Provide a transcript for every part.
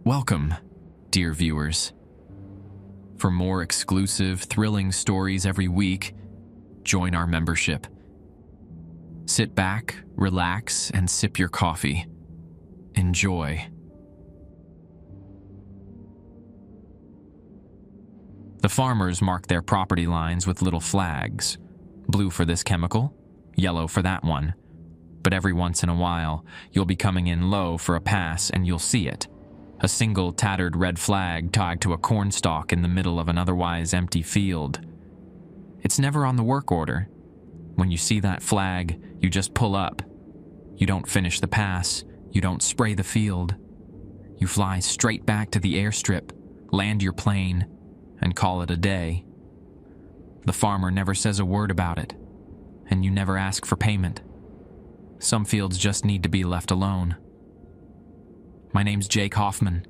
Welcome, dear viewers. For more exclusive, thrilling stories every week, join our membership. Sit back, relax, and sip your coffee. Enjoy. The farmers mark their property lines with little flags. Blue for this chemical, yellow for that one. But every once in a while, you'll be coming in low for a pass and you'll see it. A single tattered red flag tied to a cornstalk in the middle of an otherwise empty field. It's never on the work order. When you see that flag, you just pull up. You don't finish the pass. You don't spray the field. You fly straight back to the airstrip, land your plane, and call it a day. The farmer never says a word about it, and you never ask for payment. Some fields just need to be left alone. My name's Jake Hoffman,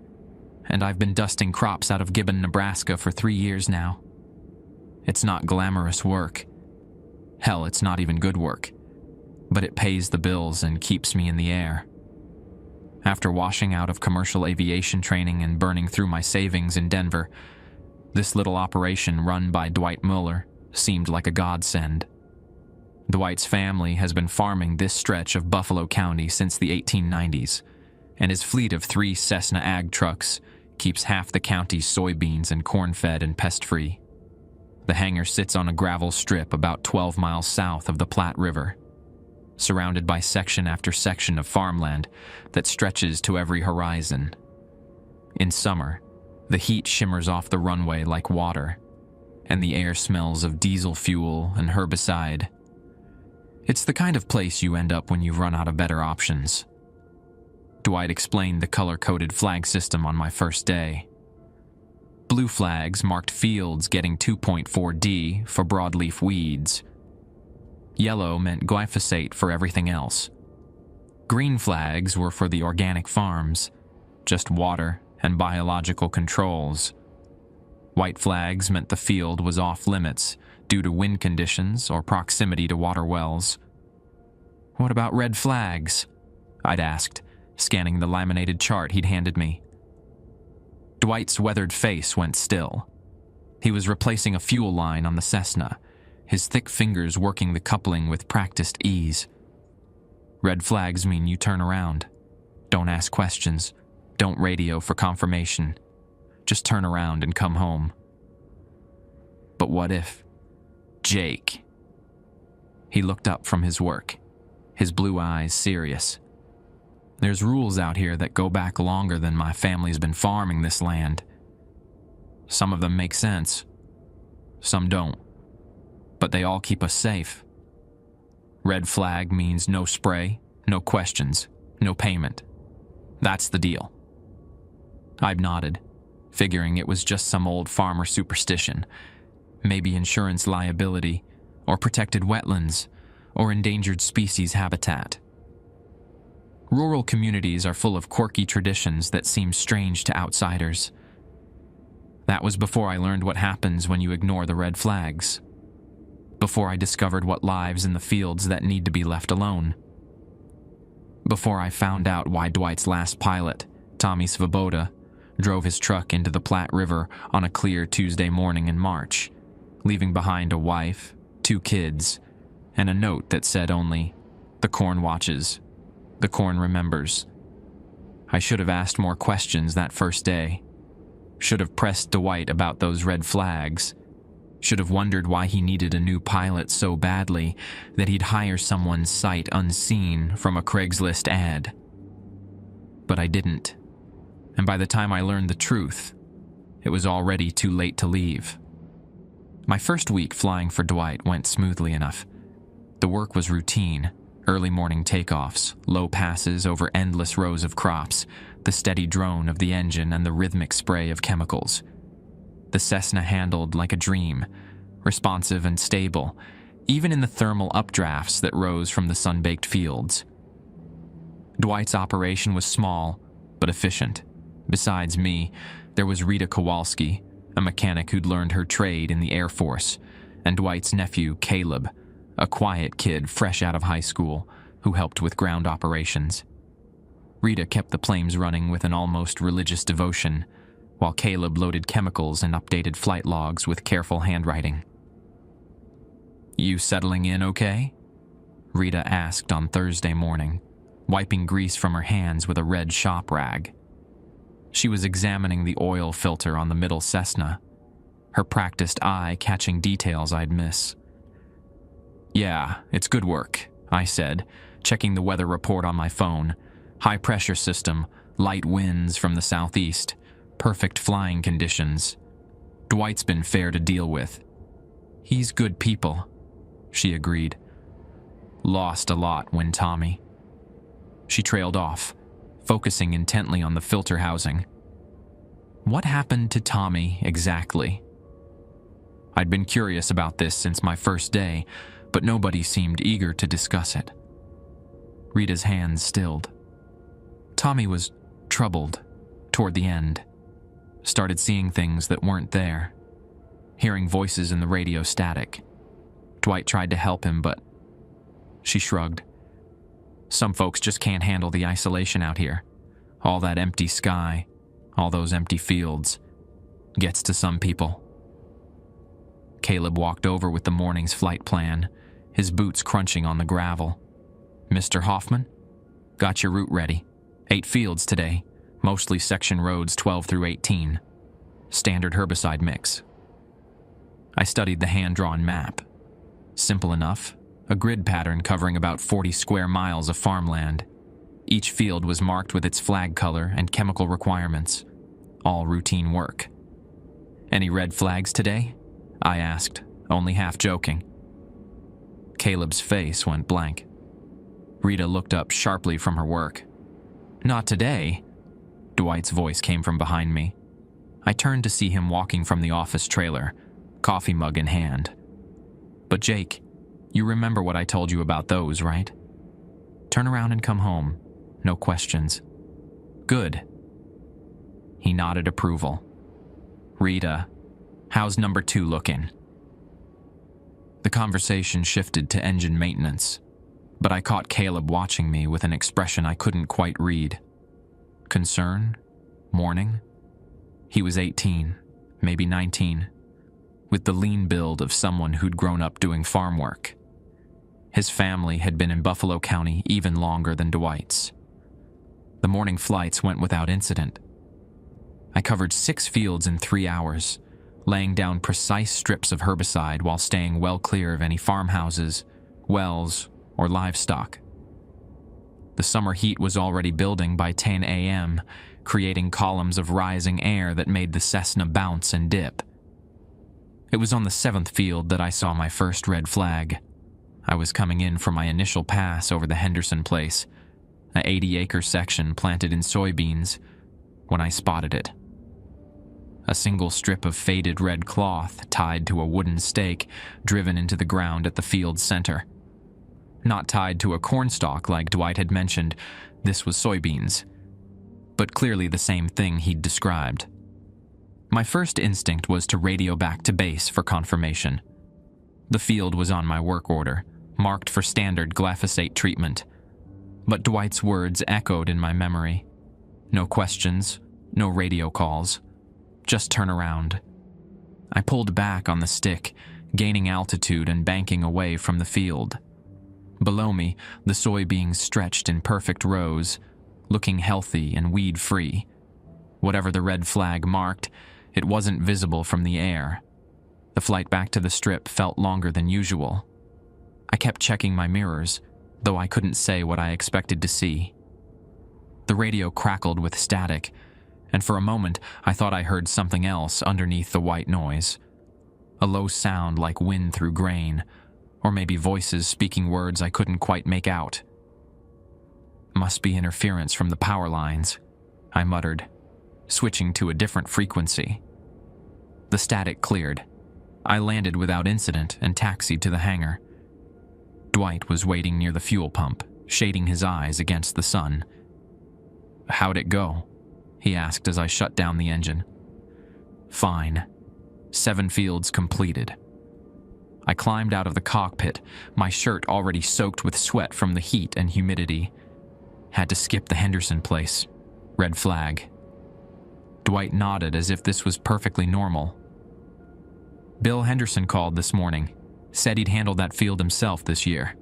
and I've been dusting crops out of Gibbon, Nebraska for 3 years now. It's not glamorous work. Hell, it's not even good work. But it pays the bills and keeps me in the air. After washing out of commercial aviation training and burning through my savings in Denver, this little operation run by Dwight Mueller seemed like a godsend. Dwight's family has been farming this stretch of Buffalo County since the 1890s, and his fleet of 3 Cessna ag trucks keeps half the county's soybeans and corn-fed and pest-free. The hangar sits on a gravel strip about 12 miles south of the Platte River, surrounded by section after section of farmland that stretches to every horizon. In summer, the heat shimmers off the runway like water, and the air smells of diesel fuel and herbicide. It's the kind of place you end up when you've run out of better options. Dwight explained the color-coded flag system on my first day. Blue flags marked fields getting 2.4D for broadleaf weeds. Yellow meant glyphosate for everything else. Green flags were for the organic farms, just water and biological controls. White flags meant the field was off limits due to wind conditions or proximity to water wells. "What about red flags?" I'd asked, scanning the laminated chart he'd handed me. Dwight's weathered face went still. He was replacing a fuel line on the Cessna, his thick fingers working the coupling with practiced ease. "Red flags mean you turn around. Don't ask questions. Don't radio for confirmation. Just turn around and come home." But what if Jake? He looked up from his work, his blue eyes serious. "There's rules out here that go back longer than my family's been farming this land. Some of them make sense. Some don't. But they all keep us safe. Red flag means no spray, no questions, no payment. That's the deal." I nodded, figuring it was just some old farmer superstition. Maybe insurance liability, or protected wetlands, or endangered species habitat. Rural communities are full of quirky traditions that seem strange to outsiders. That was before I learned what happens when you ignore the red flags. Before I discovered what lives in the fields that need to be left alone. Before I found out why Dwight's last pilot, Tommy Svoboda, drove his truck into the Platte River on a clear Tuesday morning in March, leaving behind a wife, 2 kids, and a note that said only, "The corn watches. The corn remembers." I should have asked more questions that first day. Should have pressed Dwight about those red flags. Should have wondered why he needed a new pilot so badly that he'd hire someone sight unseen from a Craigslist ad. But I didn't. And by the time I learned the truth, it was already too late to leave. My first week flying for Dwight went smoothly enough. The work was routine. Early morning takeoffs, low passes over endless rows of crops, the steady drone of the engine and the rhythmic spray of chemicals. The Cessna handled like a dream, responsive and stable, even in the thermal updrafts that rose from the sun-baked fields. Dwight's operation was small, but efficient. Besides me, there was Rita Kowalski, a mechanic who'd learned her trade in the Air Force, and Dwight's nephew, Caleb, a quiet kid fresh out of high school who helped with ground operations. Rita kept the flames running with an almost religious devotion, while Caleb loaded chemicals and updated flight logs with careful handwriting. "You settling in okay?" Rita asked on Thursday morning, wiping grease from her hands with a red shop rag. She was examining the oil filter on the middle Cessna, her practiced eye catching details I'd miss. "Yeah, it's good work," I said, checking the weather report on my phone. "High pressure system, light winds from the southeast, perfect flying conditions. Dwight's been fair to deal with." "He's good people," she agreed. "Lost a lot when Tommy." She trailed off, focusing intently on the filter housing. What happened to Tommy exactly? I'd been curious about this since my first day, but nobody seemed eager to discuss it. Rita's hands stilled. Tommy was troubled toward the end. Started seeing things that weren't there. Hearing voices in the radio static. Dwight tried to help him, but... She shrugged. "Some folks just can't handle the isolation out here. All that empty sky, all those empty fields. Gets to some people." Caleb walked over with the morning's flight plan, his boots crunching on the gravel. "Mr. Hoffman? Got your route ready. 8 fields today, mostly section roads 12 through 18. Standard herbicide mix." I studied the hand-drawn map. Simple enough, a grid pattern covering about 40 square miles of farmland. Each field was marked with its flag color and chemical requirements. All routine work. "Any red flags today?" I asked, only half joking. Caleb's face went blank. Rita looked up sharply from her work. "Not today." Dwight's voice came from behind me. I turned to see him walking from the office trailer, coffee mug in hand. "But Jake, you remember what I told you about those, right? Turn around and come home. No questions." "Good." He nodded approval. "Rita, how's number 2 looking?" The conversation shifted to engine maintenance, but I caught Caleb watching me with an expression I couldn't quite read. Concern? Mourning? He was 18, maybe 19, with the lean build of someone who'd grown up doing farm work. His family had been in Buffalo County even longer than Dwight's. The morning flights went without incident. I covered 6 fields in 3 hours, laying down precise strips of herbicide while staying well clear of any farmhouses, wells, or livestock. The summer heat was already building by 10 a.m., creating columns of rising air that made the Cessna bounce and dip. It was on the 7th field that I saw my first red flag. I was coming in for my initial pass over the Henderson place, an 80-acre section planted in soybeans, when I spotted it. A single strip of faded red cloth tied to a wooden stake driven into the ground at the field's center. Not tied to a cornstalk like Dwight had mentioned, this was soybeans, but clearly the same thing he'd described. My first instinct was to radio back to base for confirmation. The field was on my work order, marked for standard glyphosate treatment, but Dwight's words echoed in my memory. No questions, no radio calls. Just turn around. I pulled back on the stick, gaining altitude and banking away from the field. Below me, the soybeans stretched in perfect rows, looking healthy and weed-free. Whatever the red flag marked, it wasn't visible from the air. The flight back to the strip felt longer than usual. I kept checking my mirrors, though I couldn't say what I expected to see. The radio crackled with static, and for a moment I thought I heard something else underneath the white noise. A low sound like wind through grain, or maybe voices speaking words I couldn't quite make out. "Must be interference from the power lines," I muttered, switching to a different frequency. The static cleared. I landed without incident and taxied to the hangar. Dwight was waiting near the fuel pump, shading his eyes against the sun. "How'd it go?" he asked as I shut down the engine. "Fine. 7 fields completed." I climbed out of the cockpit, my shirt already soaked with sweat from the heat and humidity. Had to skip the Henderson place. Red flag. Dwight nodded as if this was perfectly normal. Bill Henderson called this morning. Said he'd handle that field himself this year.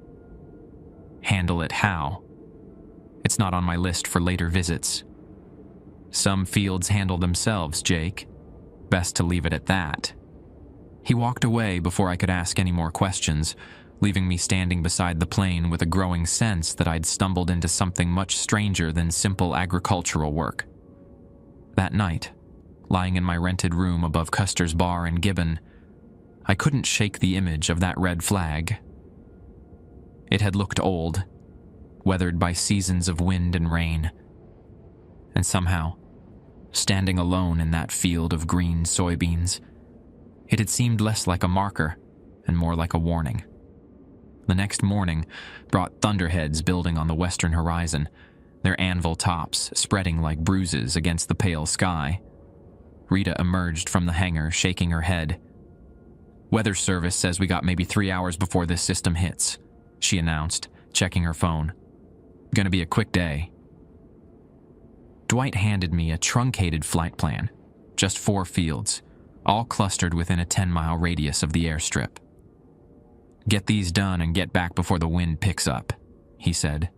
Handle it how? It's not on my list for later visits. Some fields handle themselves, Jake. Best to leave it at that. He walked away before I could ask any more questions, leaving me standing beside the plane with a growing sense that I'd stumbled into something much stranger than simple agricultural work. That night, lying in my rented room above Custer's Bar in Gibbon, I couldn't shake the image of that red flag. It had looked old, weathered by seasons of wind and rain. And somehow, standing alone in that field of green soybeans, it had seemed less like a marker and more like a warning. The next morning brought thunderheads building on the western horizon, their anvil tops spreading like bruises against the pale sky. Rita emerged from the hangar, shaking her head. "Weather Service says we got maybe 3 hours before this system hits," she announced, checking her phone. "Gonna be a quick day." Dwight handed me a truncated flight plan, just 4 fields, all clustered within a 10-mile radius of the airstrip. "Get these done and get back before the wind picks up," he said.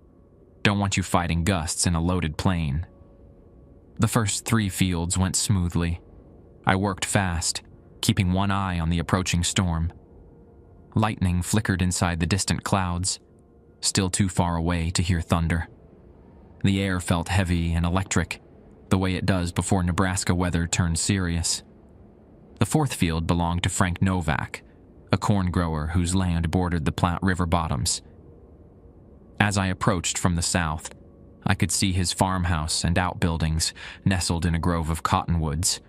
"Don't want you fighting gusts in a loaded plane." The first 3 fields went smoothly. I worked fast, keeping one eye on the approaching storm. Lightning flickered inside the distant clouds, still too far away to hear thunder. The air felt heavy and electric, the way it does before Nebraska weather turns serious. The 4th field belonged to Frank Novak, a corn grower whose land bordered the Platte River bottoms. As I approached from the south, I could see his farmhouse and outbuildings nestled in a grove of cottonwoods.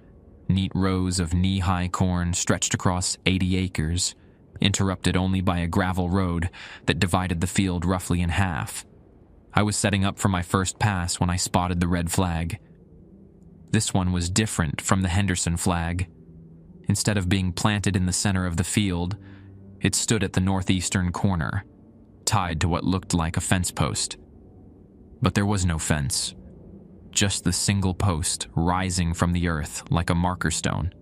Neat rows of knee-high corn stretched across 80 acres, interrupted only by a gravel road that divided the field roughly in half. I was setting up for my first pass when I spotted the red flag. This one was different from the Henderson flag. Instead of being planted in the center of the field, it stood at the northeastern corner, tied to what looked like a fence post. But there was no fence, just the single post rising from the earth like a marker stone.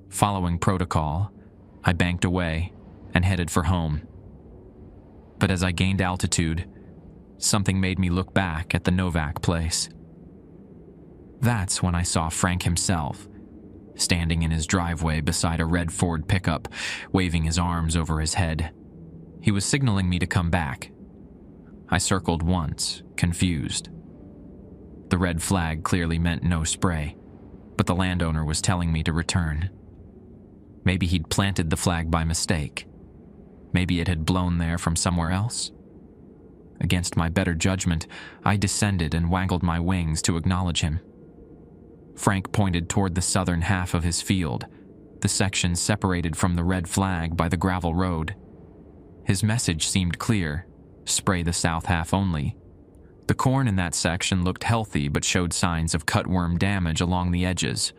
Following protocol, I banked away and headed for home. But as I gained altitude, something made me look back at the Novak place. That's when I saw Frank himself, standing in his driveway beside a red Ford pickup, waving his arms over his head. He was signaling me to come back. I circled once, confused. The red flag clearly meant no spray, but the landowner was telling me to return. Maybe he'd planted the flag by mistake. Maybe it had blown there from somewhere else. Against my better judgment, I descended and waggled my wings to acknowledge him. Frank pointed toward the southern half of his field, the section separated from the red flag by the gravel road. His message seemed clear: spray the south half only. The corn in that section looked healthy but showed signs of cutworm damage along the edges.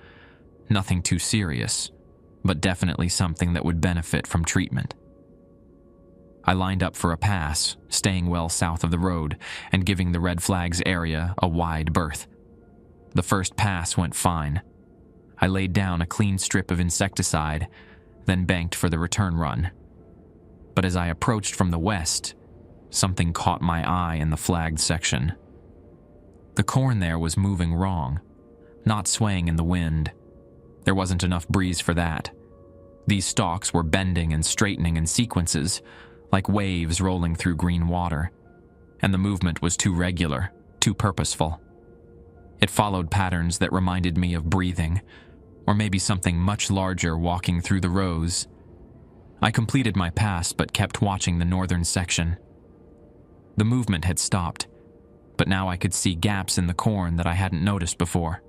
Nothing too serious, but definitely something that would benefit from treatment. I lined up for a pass, staying well south of the road and giving the red flag's area a wide berth. The first pass went fine. I laid down a clean strip of insecticide, then banked for the return run. But as I approached from the west, something caught my eye in the flagged section. The corn there was moving wrong, not swaying in the wind. There wasn't enough breeze for that. These stalks were bending and straightening in sequences, like waves rolling through green water, and the movement was too regular, too purposeful. It followed patterns that reminded me of breathing, or maybe something much larger walking through the rows. I completed my pass but kept watching the northern section. The movement had stopped, but now I could see gaps in the corn that I hadn't noticed before.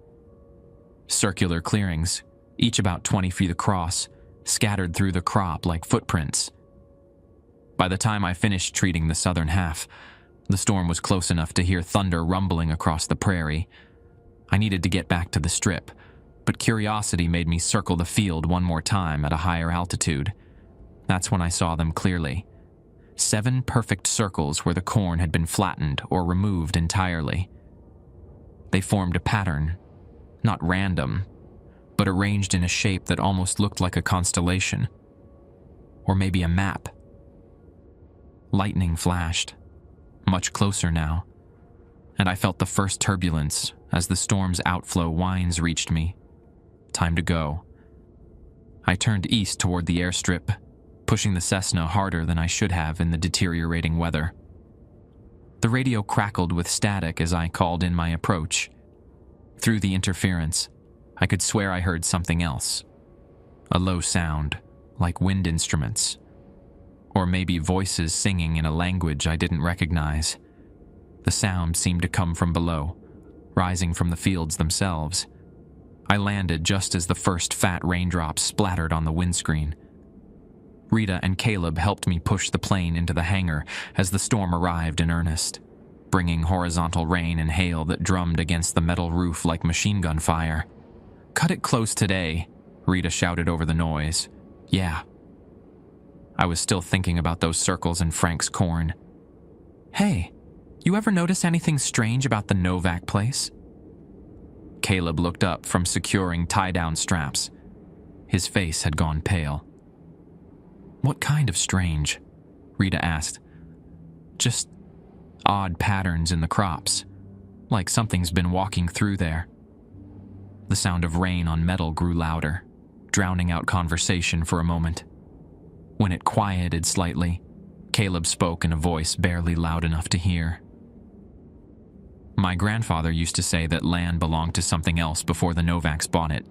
Circular clearings, each about 20 feet across, scattered through the crop like footprints. By the time I finished treating the southern half, the storm was close enough to hear thunder rumbling across the prairie. I needed to get back to the strip, but curiosity made me circle the field one more time at a higher altitude. That's when I saw them clearly. 7 perfect circles where the corn had been flattened or removed entirely. They formed a pattern, not random, but arranged in a shape that almost looked like a constellation, or maybe a map. Lightning flashed, much closer now, and I felt the first turbulence as the storm's outflow whines reached me. Time to go. I turned east toward the airstrip, pushing the Cessna harder than I should have in the deteriorating weather. The radio crackled with static as I called in my approach. Through the interference, I could swear I heard something else. A low sound, like wind instruments. Or maybe voices singing in a language I didn't recognize. The sound seemed to come from below, rising from the fields themselves. I landed just as the first fat raindrops splattered on the windscreen. Rita and Caleb helped me push the plane into the hangar as the storm arrived in earnest, bringing horizontal rain and hail that drummed against the metal roof like machine gun fire. "Cut it close today," Rita shouted over the noise. "Yeah." I was still thinking about those circles in Frank's corn. "Hey, you ever notice anything strange about the Novak place?" Caleb looked up from securing tie-down straps. His face had gone pale. "What kind of strange?" Rita asked. "Just odd patterns in the crops, like something's been walking through there." The sound of rain on metal grew louder, drowning out conversation for a moment. When it quieted slightly, Caleb spoke in a voice barely loud enough to hear. "My grandfather used to say that land belonged to something else before the Novaks bought it.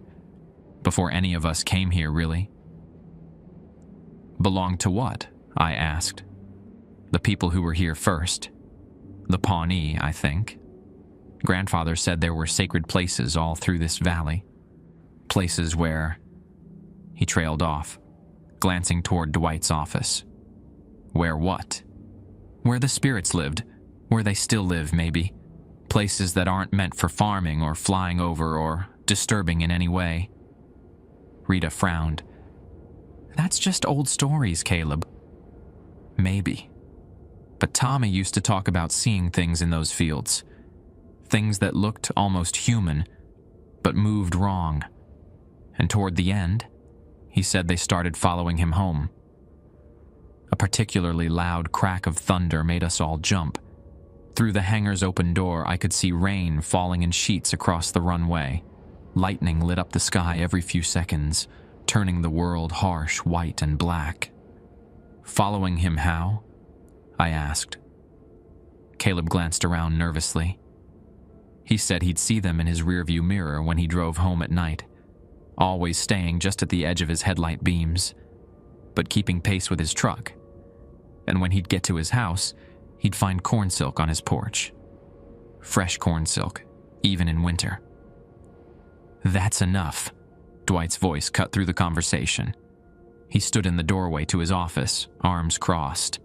Before any of us came here, really." "Belonged to what?" I asked. "The people who were here first. The Pawnee, I think. Grandfather said there were sacred places all through this valley. Places where..." He trailed off, glancing toward Dwight's office. "Where what?" "Where the spirits lived. Where they still live, maybe. Places that aren't meant for farming or flying over or disturbing in any way." Rita frowned. "That's just old stories, Caleb." "Maybe. But Tommy used to talk about seeing things in those fields. Things that looked almost human, but moved wrong. And toward the end, he said they started following him home. A particularly loud crack of thunder made us all jump. Through the hangar's open door, I could see rain falling in sheets across the runway. Lightning lit up the sky every few seconds, turning the world harsh, white, and black. "Following him how?" I asked. Caleb glanced around nervously. He said he'd see them in his rearview mirror when he drove home at night, always staying just at the edge of his headlight beams, but keeping pace with his truck. And when he'd get to his house, he'd find corn silk on his porch. Fresh corn silk, even in winter. "That's enough," Dwight's voice cut through the conversation. He stood in the doorway to his office, arms crossed.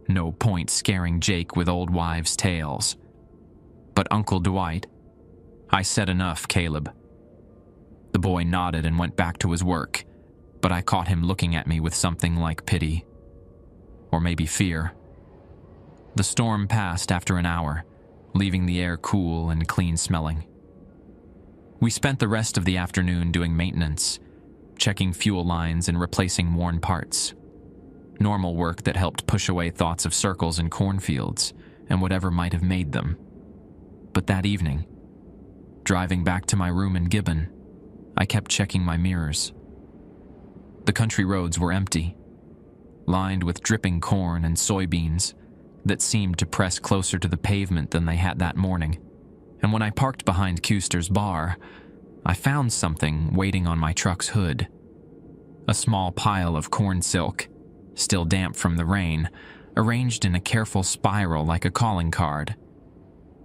No point scaring Jake with old wives' tales. "But Uncle Dwight..." "I said enough, Caleb." The boy nodded and went back to his work, but I caught him looking at me with something like pity. Or maybe fear. The storm passed after an hour, leaving the air cool and clean-smelling. We spent the rest of the afternoon doing maintenance, checking fuel lines and replacing worn parts. Normal work that helped push away thoughts of circles and cornfields and whatever might have made them. But that evening, driving back to my room in Gibbon, I kept checking my mirrors. The country roads were empty, lined with dripping corn and soybeans that seemed to press closer to the pavement than they had that morning. And when I parked behind Kuster's bar, I found something waiting on my truck's hood. A small pile of corn silk, still damp from the rain, arranged in a careful spiral like a calling card.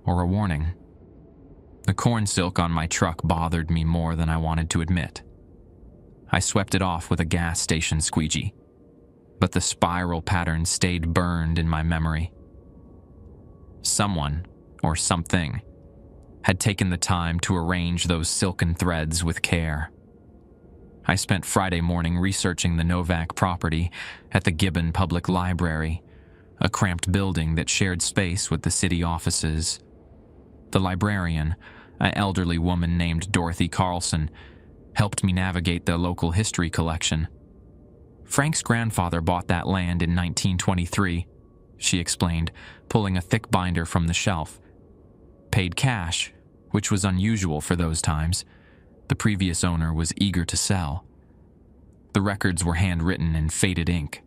Or a warning. The corn silk on my truck bothered me more than I wanted to admit. I swept it off with a gas station squeegee, but the spiral pattern stayed burned in my memory. Someone, or something, had taken the time to arrange those silken threads with care. I spent Friday morning researching the Novak property at the Gibbon Public Library, a cramped building that shared space with the city offices. The librarian, an elderly woman named Dorothy Carlson, helped me navigate the local history collection. Frank's grandfather bought that land in 1923, she explained, pulling a thick binder from the shelf. Paid cash, which was unusual for those times. The previous owner was eager to sell. The records were handwritten in faded ink.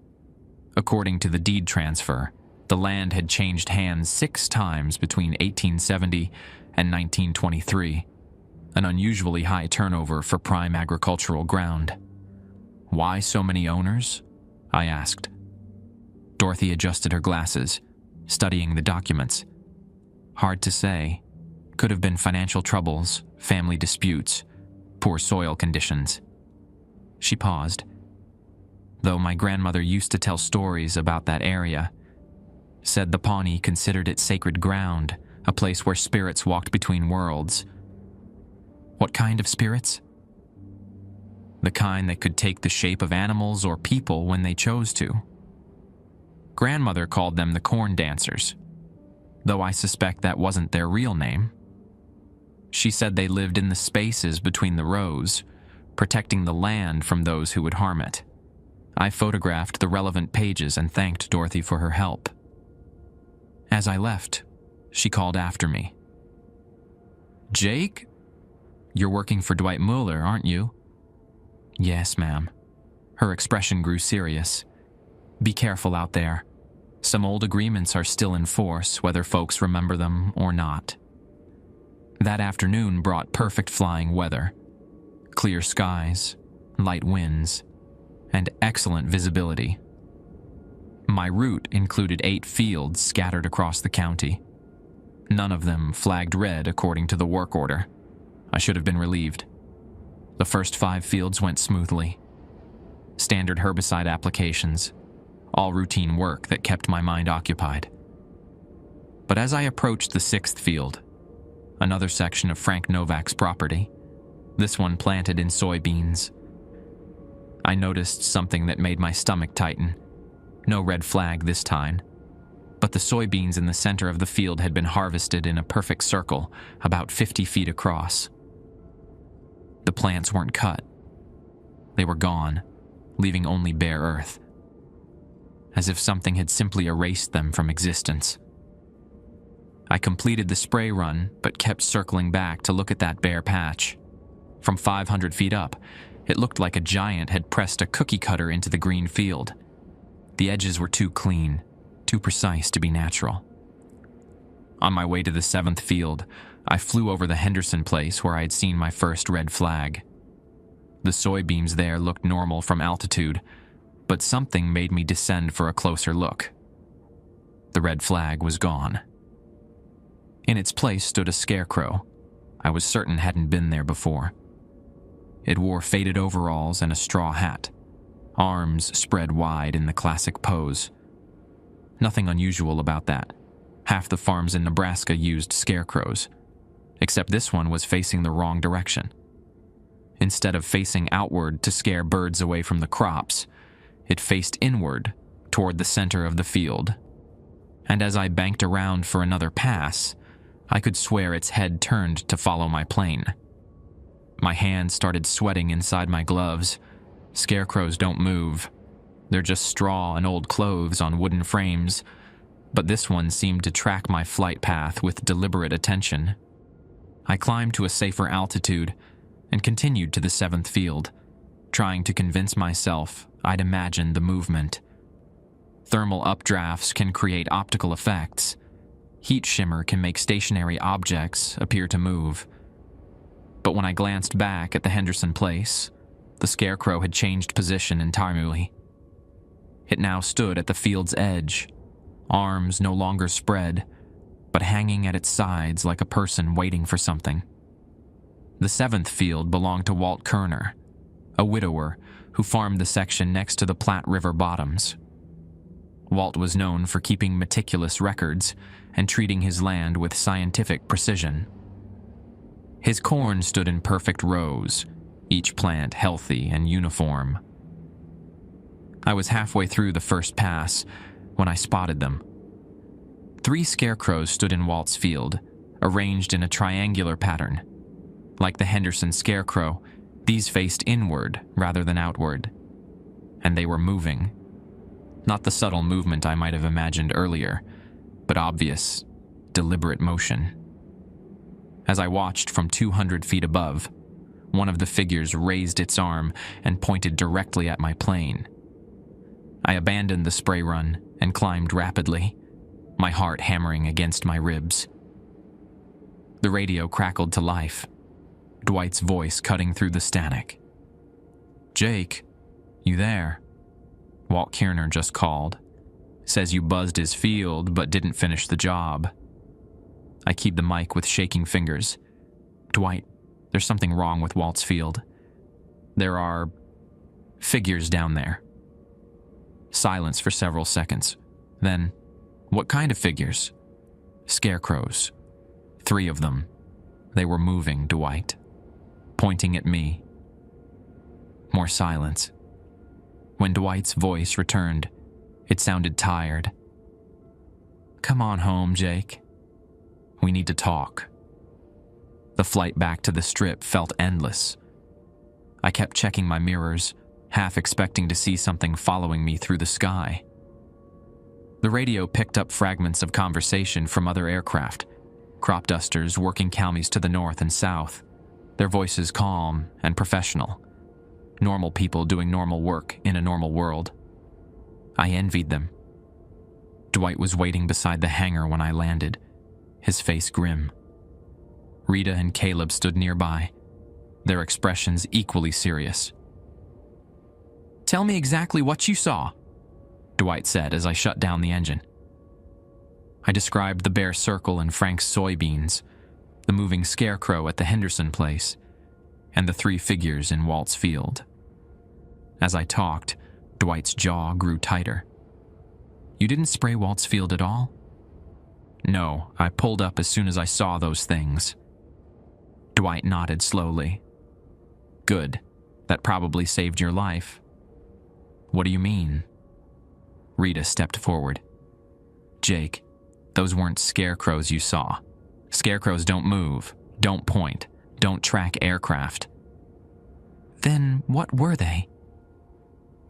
According to the deed transfer, the land had changed hands 6 times between 1870 and 1923, an unusually high turnover for prime agricultural ground. Why so many owners? I asked. Dorothy adjusted her glasses, studying the documents. Hard to say. Could have been financial troubles, family disputes, poor soil conditions. She paused. Though my grandmother used to tell stories about that area, said the Pawnee considered it sacred ground, a place where spirits walked between worlds. What kind of spirits? The kind that could take the shape of animals or people when they chose to. Grandmother called them the corn dancers, though I suspect that wasn't their real name. She said they lived in the spaces between the rows, protecting the land from those who would harm it. I photographed the relevant pages and thanked Dorothy for her help. As I left, she called after me. Jake? You're working for Dwight Mueller, aren't you? Yes, ma'am. Her expression grew serious. Be careful out there. Some old agreements are still in force, whether folks remember them or not. That afternoon brought perfect flying weather. Clear skies, light winds, and excellent visibility. My route included 8 fields scattered across the county. None of them flagged red according to the work order. I should have been relieved. The first 5 fields went smoothly. Standard herbicide applications, all routine work that kept my mind occupied. But as I approached the 6th field, another section of Frank Novak's property, this one planted in soybeans, I noticed something that made my stomach tighten. No red flag this time, but the soybeans in the center of the field had been harvested in a perfect circle, about 50 feet across. The plants weren't cut. They were gone, leaving only bare earth, as if something had simply erased them from existence. I completed the spray run, but kept circling back to look at that bare patch. From 500 feet up, it looked like a giant had pressed a cookie cutter into the green field. The edges were too clean, too precise to be natural. On my way to the 7th field, I flew over the Henderson place where I had seen my first red flag. The soybeans there looked normal from altitude, but something made me descend for a closer look. The red flag was gone. In its place stood a scarecrow I was certain hadn't been there before. It wore faded overalls and a straw hat, arms spread wide in the classic pose. Nothing unusual about that. Half the farms in Nebraska used scarecrows, except this one was facing the wrong direction. Instead of facing outward to scare birds away from the crops, it faced inward toward the center of the field. And as I banked around for another pass, I could swear its head turned to follow my plane. My hands started sweating inside my gloves. Scarecrows don't move. They're just straw and old clothes on wooden frames, but this one seemed to track my flight path with deliberate attention. I climbed to a safer altitude and continued to the 7th field, trying to convince myself I'd imagined the movement. Thermal updrafts can create optical effects. Heat shimmer can make stationary objects appear to move. But when I glanced back at the Henderson place, the scarecrow had changed position entirely. It now stood at the field's edge, arms no longer spread, but hanging at its sides like a person waiting for something. The 7th field belonged to Walt Kerner, a widower who farmed the section next to the Platte River bottoms. Walt was known for keeping meticulous records and treating his land with scientific precision. His corn stood in perfect rows, each plant healthy and uniform. I was halfway through the first pass when I spotted them. 3 scarecrows stood in Walt's field, arranged in a triangular pattern. Like the Henderson scarecrow, these faced inward rather than outward. And they were moving. Not the subtle movement I might have imagined earlier, but obvious, deliberate motion. As I watched from 200 feet above, one of the figures raised its arm and pointed directly at my plane. I abandoned the spray run and climbed rapidly, my heart hammering against my ribs. The radio crackled to life, Dwight's voice cutting through the static. "Jake, you there?" Walt Kierner just called. "Says you buzzed his field but didn't finish the job." I keyed the mic with shaking fingers. "Dwight, there's something wrong with Walt's field. There are figures down there." Silence for several seconds. Then, "What kind of figures?" "Scarecrows. 3 of them. They were moving, Dwight. Pointing at me." More silence. When Dwight's voice returned, it sounded tired. "Come on home, Jake. We need to talk." The flight back to the strip felt endless. I kept checking my mirrors, half expecting to see something following me through the sky. The radio picked up fragments of conversation from other aircraft, crop dusters working calmies to the north and south, their voices calm and professional. Normal people doing normal work in a normal world. I envied them. Dwight was waiting beside the hangar when I landed, his face grim. Rita and Caleb stood nearby, their expressions equally serious. "Tell me exactly what you saw," Dwight said as I shut down the engine. I described the bare circle in Frank's soybeans, the moving scarecrow at the Henderson place, and the 3 figures in Walt's field. As I talked, Dwight's jaw grew tighter. "You didn't spray Walt's field at all?" "No, I pulled up as soon as I saw those things." Dwight nodded slowly. "Good. That probably saved your life." "What do you mean?" Rita stepped forward. "Jake, those weren't scarecrows you saw. Scarecrows don't move, don't point, don't track aircraft." "Then what were they?"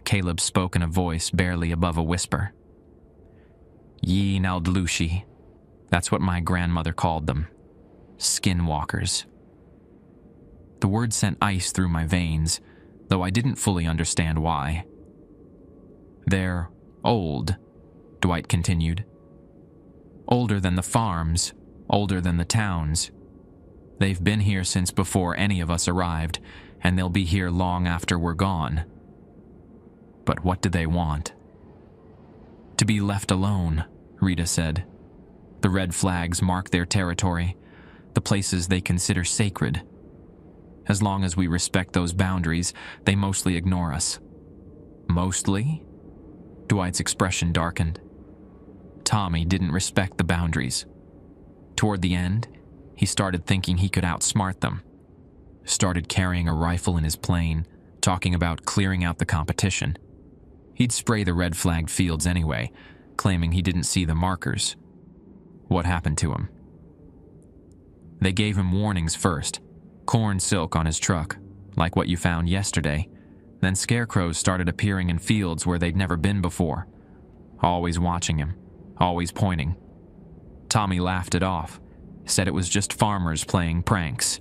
Caleb spoke in a voice barely above a whisper. "Yi Naldlushi. That's what my grandmother called them. Skinwalkers." The word sent ice through my veins, though I didn't fully understand why. "They're old," Dwight continued. "Older than the farms, older than the towns. They've been here since before any of us arrived, and they'll be here long after we're gone. But what do they want?" "To be left alone," Rita said. "The red flags mark their territory, the places they consider sacred. As long as we respect those boundaries, they mostly ignore us." "Mostly?" Dwight's expression darkened. Tommy didn't respect the boundaries. Toward the end, he started thinking he could outsmart them. Started carrying a rifle in his plane, talking about clearing out the competition. He'd spray the red-flagged fields anyway, claiming he didn't see the markers. What happened to him? "They gave him warnings first. Corn silk on his truck, like what you found yesterday. Then scarecrows started appearing in fields where they'd never been before. Always watching him, always pointing. Tommy laughed it off, said it was just farmers playing pranks.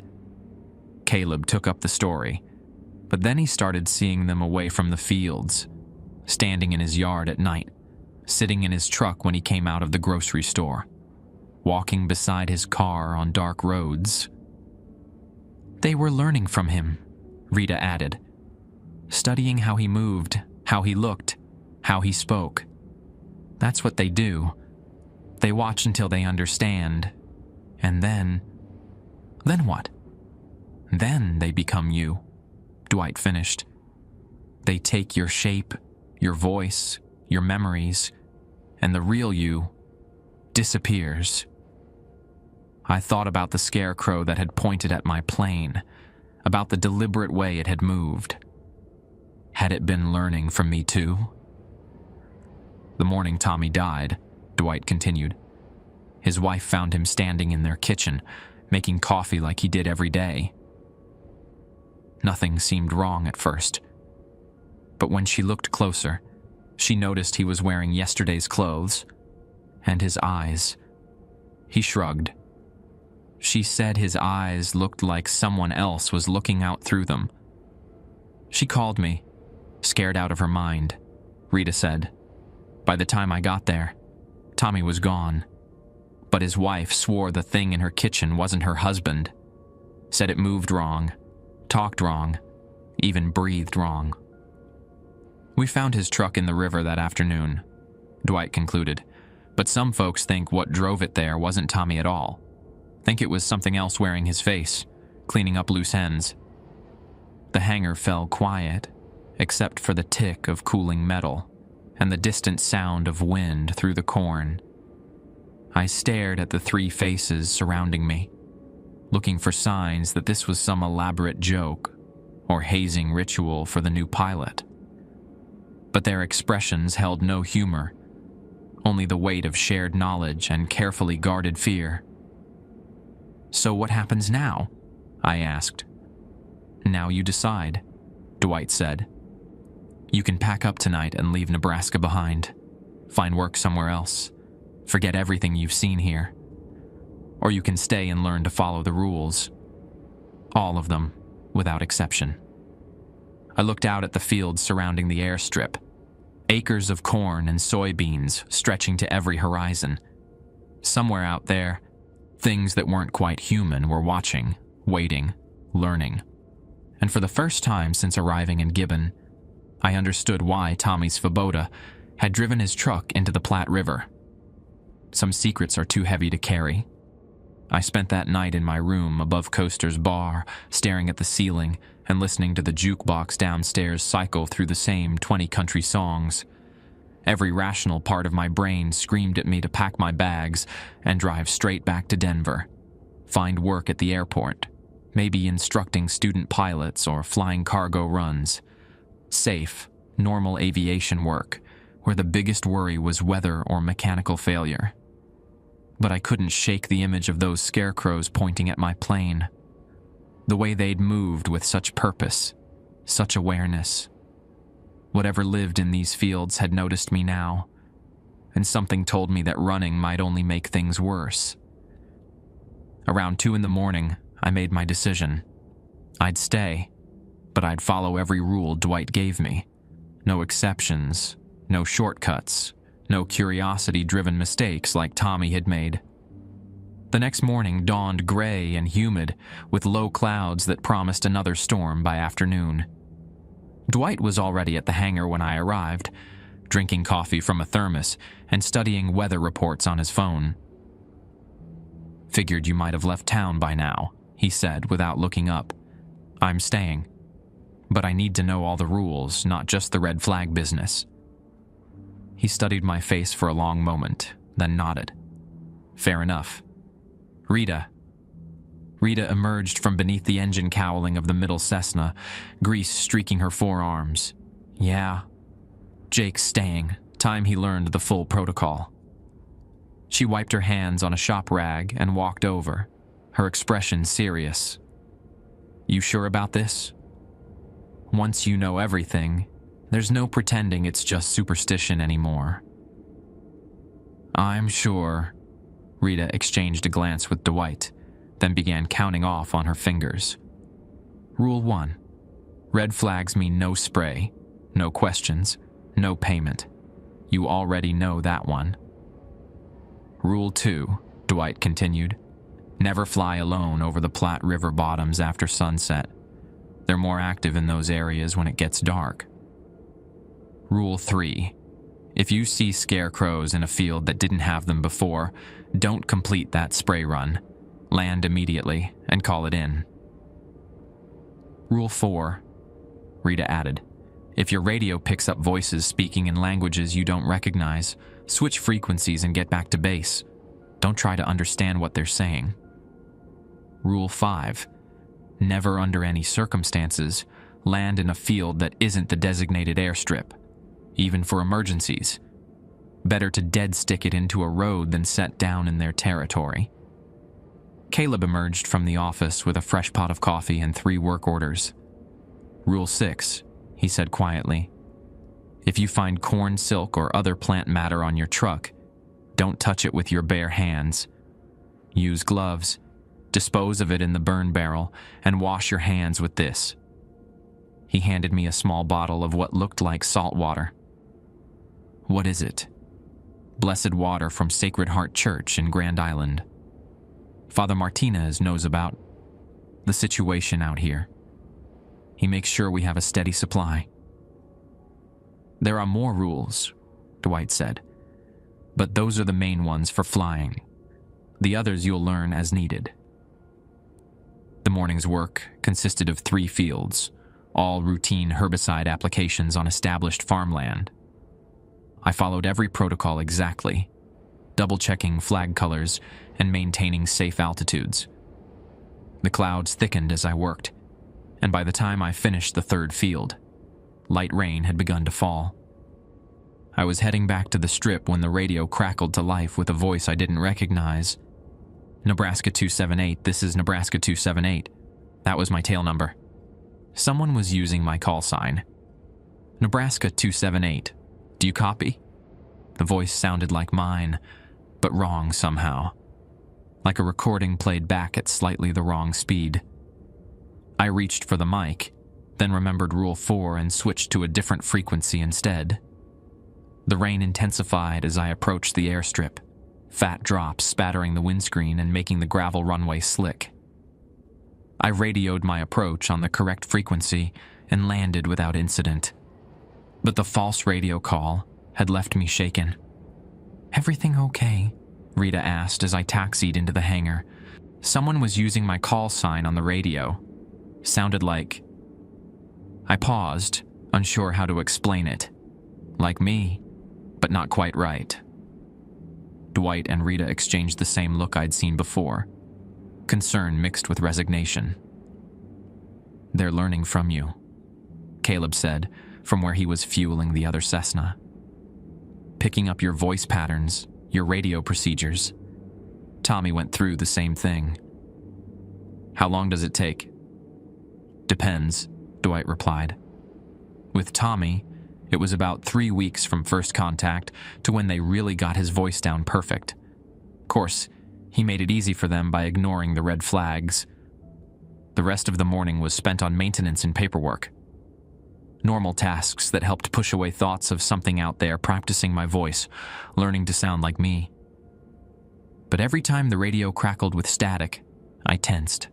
Caleb took up the story, but then he started seeing them away from the fields, standing in his yard at night, sitting in his truck when he came out of the grocery store, walking beside his car on dark roads." "They were learning from him," Rita added. "Studying how he moved, how he looked, how he spoke. That's what they do. They watch until they understand. And then what? Then they become you," Dwight finished. "They take your shape, your voice, your memories, and the real you disappears." I thought about the scarecrow that had pointed at my plane, about the deliberate way it had moved. Had it been learning from me too? The morning Tommy died, Dwight continued, his wife found him standing in their kitchen, making coffee like he did every day. Nothing seemed wrong at first, but when she looked closer, she noticed he was wearing yesterday's clothes, and his eyes. He shrugged. She said his eyes looked like someone else was looking out through them. She called me, scared out of her mind, Rita said. By the time I got there, Tommy was gone, but his wife swore the thing in her kitchen wasn't her husband, said it moved wrong, talked wrong, even breathed wrong. We found his truck in the river that afternoon, Dwight concluded, but some folks think what drove it there wasn't Tommy at all. Think it was something else wearing his face, cleaning up loose ends. The hangar fell quiet, except for the tick of cooling metal and the distant sound of wind through the corn. I stared at the three faces surrounding me, looking for signs that this was some elaborate joke or hazing ritual for the new pilot. But their expressions held no humor, only the weight of shared knowledge and carefully guarded fear. So what happens now? I asked. Now you decide, Dwight said. You can pack up tonight and leave Nebraska behind. Find work somewhere else. Forget everything you've seen here. Or you can stay and learn to follow the rules. All of them, without exception. I looked out at the fields surrounding the airstrip. Acres of corn and soybeans stretching to every horizon. Somewhere out there, things that weren't quite human were watching, waiting, learning. And for the first time since arriving in Gibbon, I understood why Tommy Svoboda had driven his truck into the Platte River. Some secrets are too heavy to carry. I spent that night in my room above Coaster's bar, staring at the ceiling and listening to the jukebox downstairs cycle through the same 20 country songs. Every rational part of my brain screamed at me to pack my bags and drive straight back to Denver. Find work at the airport, maybe instructing student pilots or flying cargo runs. Safe, normal aviation work, where the biggest worry was weather or mechanical failure. But I couldn't shake the image of those scarecrows pointing at my plane. The way they'd moved with such purpose, such awareness. Whatever lived in these fields had noticed me now, and something told me that running might only make things worse. Around 2 a.m, I made my decision. I'd stay, but I'd follow every rule Dwight gave me. No exceptions, no shortcuts, no curiosity-driven mistakes like Tommy had made. The next morning dawned gray and humid, with low clouds that promised another storm by afternoon. Dwight was already at the hangar when I arrived, drinking coffee from a thermos and studying weather reports on his phone. Figured you might have left town by now, he said without looking up. I'm staying. But I need to know all the rules, not just the red flag business. He studied my face for a long moment, then nodded. Fair enough. Rita emerged from beneath the engine cowling of the middle Cessna, grease streaking her forearms. Yeah. Jake's staying. Time he learned the full protocol. She wiped her hands on a shop rag and walked over, her expression serious. You sure about this? Once you know everything, there's no pretending it's just superstition anymore. I'm sure. Rita exchanged a glance with Dwight, then began counting off on her fingers. Rule 1. Red flags mean no spray, no questions, no payment. You already know that one. Rule 2, Dwight continued. Never fly alone over the Platte River bottoms after sunset. They're more active in those areas when it gets dark. Rule 3. If you see scarecrows in a field that didn't have them before, don't complete that spray run. Land immediately and call it in. Rule 4, Rita added. If your radio picks up voices speaking in languages you don't recognize, switch frequencies and get back to base. Don't try to understand what they're saying. Rule 5. Never under any circumstances land in a field that isn't the designated airstrip, even for emergencies. Better to dead stick it into a road than set down in their territory. Caleb emerged from the office with a fresh pot of coffee and 3 work orders. Rule 6, he said quietly. If you find corn silk or other plant matter on your truck, don't touch it with your bare hands. Use gloves, dispose of it in the burn barrel, and wash your hands with this. He handed me a small bottle of what looked like salt water. What is it? Blessed water from Sacred Heart Church in Grand Island. Father Martinez knows about the situation out here. He makes sure we have a steady supply. There are more rules, Dwight said, but those are the main ones for flying. The others you'll learn as needed. The morning's work consisted of 3 fields, all routine herbicide applications on established farmland. I followed every protocol exactly, double-checking flag colors and maintaining safe altitudes. The clouds thickened as I worked, and by the time I finished the 3rd field, light rain had begun to fall. I was heading back to the strip when the radio crackled to life with a voice I didn't recognize. Nebraska 278, this is Nebraska 278. That was my tail number. Someone was using my call sign. Nebraska 278, do you copy? The voice sounded like mine, but wrong somehow. Like a recording played back at slightly the wrong speed. I reached for the mic, then remembered Rule 4 and switched to a different frequency instead. The rain intensified as I approached the airstrip, fat drops spattering the windscreen and making the gravel runway slick. I radioed my approach on the correct frequency and landed without incident. But the false radio call had left me shaken. Everything okay? Rita asked as I taxied into the hangar. Someone was using my call sign on the radio. Sounded like... I paused, unsure how to explain it. Like me, but not quite right. Dwight and Rita exchanged the same look I'd seen before. Concern mixed with resignation. They're learning from you, Caleb said, from where he was fueling the other Cessna. Picking up your voice patterns, your radio procedures. Tommy went through the same thing. How long does it take? Depends, Dwight replied. With Tommy, it was about 3 weeks from first contact to when they really got his voice down perfect. Of course, he made it easy for them by ignoring the red flags. The rest of the morning was spent on maintenance and paperwork. Normal tasks that helped push away thoughts of something out there practicing my voice, learning to sound like me. But every time the radio crackled with static, I tensed.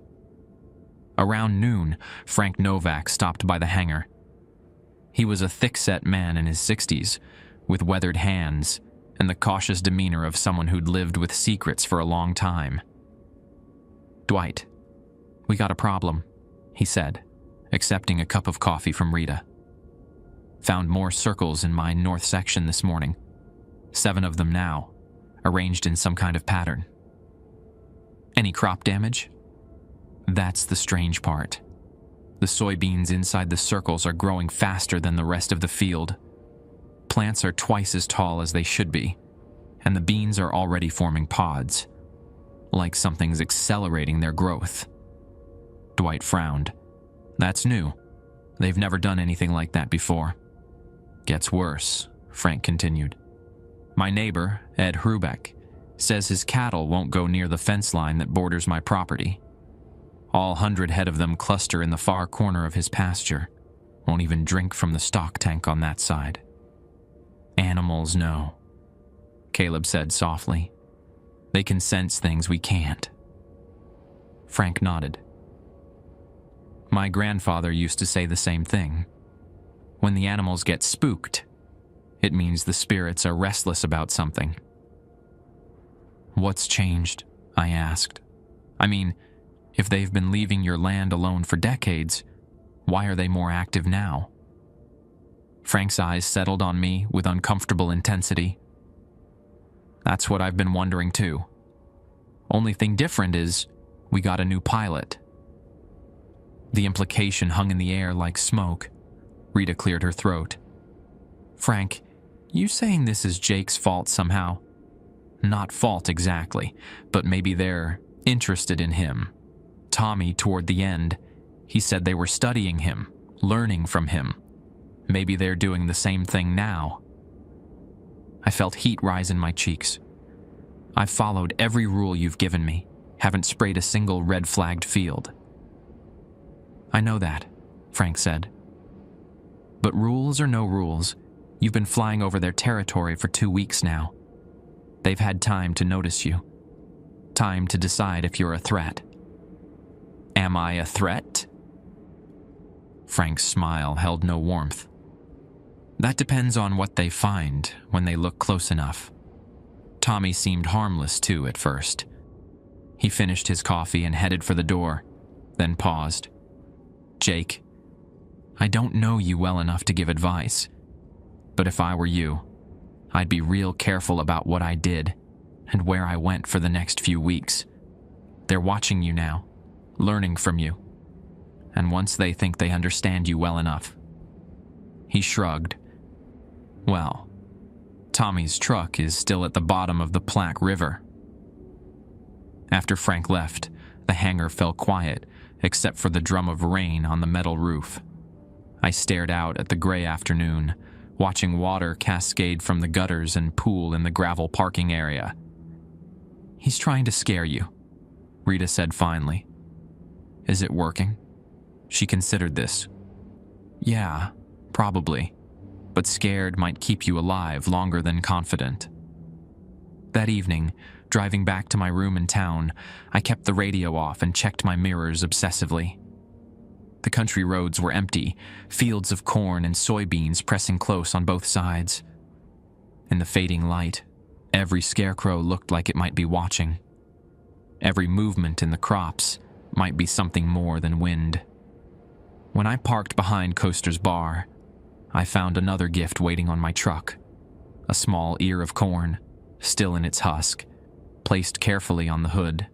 Around noon, Frank Novak stopped by the hangar. He was a thick-set man in his 60s, with weathered hands and the cautious demeanor of someone who'd lived with secrets for a long time. Dwight, we got a problem, he said, accepting a cup of coffee from Rita. Found more circles in my north section this morning. 7 of them now, arranged in some kind of pattern. Any crop damage? That's the strange part. The soybeans inside the circles are growing faster than the rest of the field. Plants are twice as tall as they should be, and the beans are already forming pods, like something's accelerating their growth. Dwight frowned. That's new. They've never done anything like that before. Gets worse, Frank continued. My neighbor, Ed Hrubeck, says his cattle won't go near the fence line that borders my property. All 100 head of them cluster in the far corner of his pasture. Won't even drink from the stock tank on that side. Animals know, Caleb said softly. They can sense things we can't. Frank nodded. My grandfather used to say the same thing. When the animals get spooked, it means the spirits are restless about something. What's changed? I asked. I mean, if they've been leaving your land alone for decades, why are they more active now? Frank's eyes settled on me with uncomfortable intensity. That's what I've been wondering too. Only thing different is, we got a new pilot. The implication hung in the air like smoke. Rita cleared her throat. Frank, You saying this is Jake's fault somehow? Not fault exactly, but maybe they're interested in him. Tommy, toward the end, he said they were studying him, learning from him. Maybe they're doing the same thing now. I felt heat rise in my cheeks. I've followed every rule you've given me, haven't sprayed a single red-flagged field. I know that, Frank said. But rules or no rules, you've been flying over their territory for 2 weeks now. They've had time to notice you. Time to decide if you're a threat. Am I a threat? Frank's smile held no warmth. That depends on what they find when they look close enough. Tommy seemed harmless too at first. He finished his coffee and headed for the door, then paused. Jake, I don't know you well enough to give advice, but if I were you, I'd be real careful about what I did and where I went for the next few weeks. They're watching you now, learning from you, and once they think they understand you well enough. He shrugged. Well, Tommy's truck is still at the bottom of the Platte River. After Frank left, the hangar fell quiet, except for the drum of rain on the metal roof. I stared out at the gray afternoon, watching water cascade from the gutters and pool in the gravel parking area. He's trying to scare you, Rita said finally. Is it working? She considered this. Yeah, probably. But scared might keep you alive longer than confident. That evening, driving back to my room in town, I kept the radio off and checked my mirrors obsessively. The country roads were empty, fields of corn and soybeans pressing close on both sides. In the fading light, every scarecrow looked like it might be watching. Every movement in the crops might be something more than wind. When I parked behind Coaster's bar, I found another gift waiting on my truck. A small ear of corn, still in its husk, placed carefully on the hood.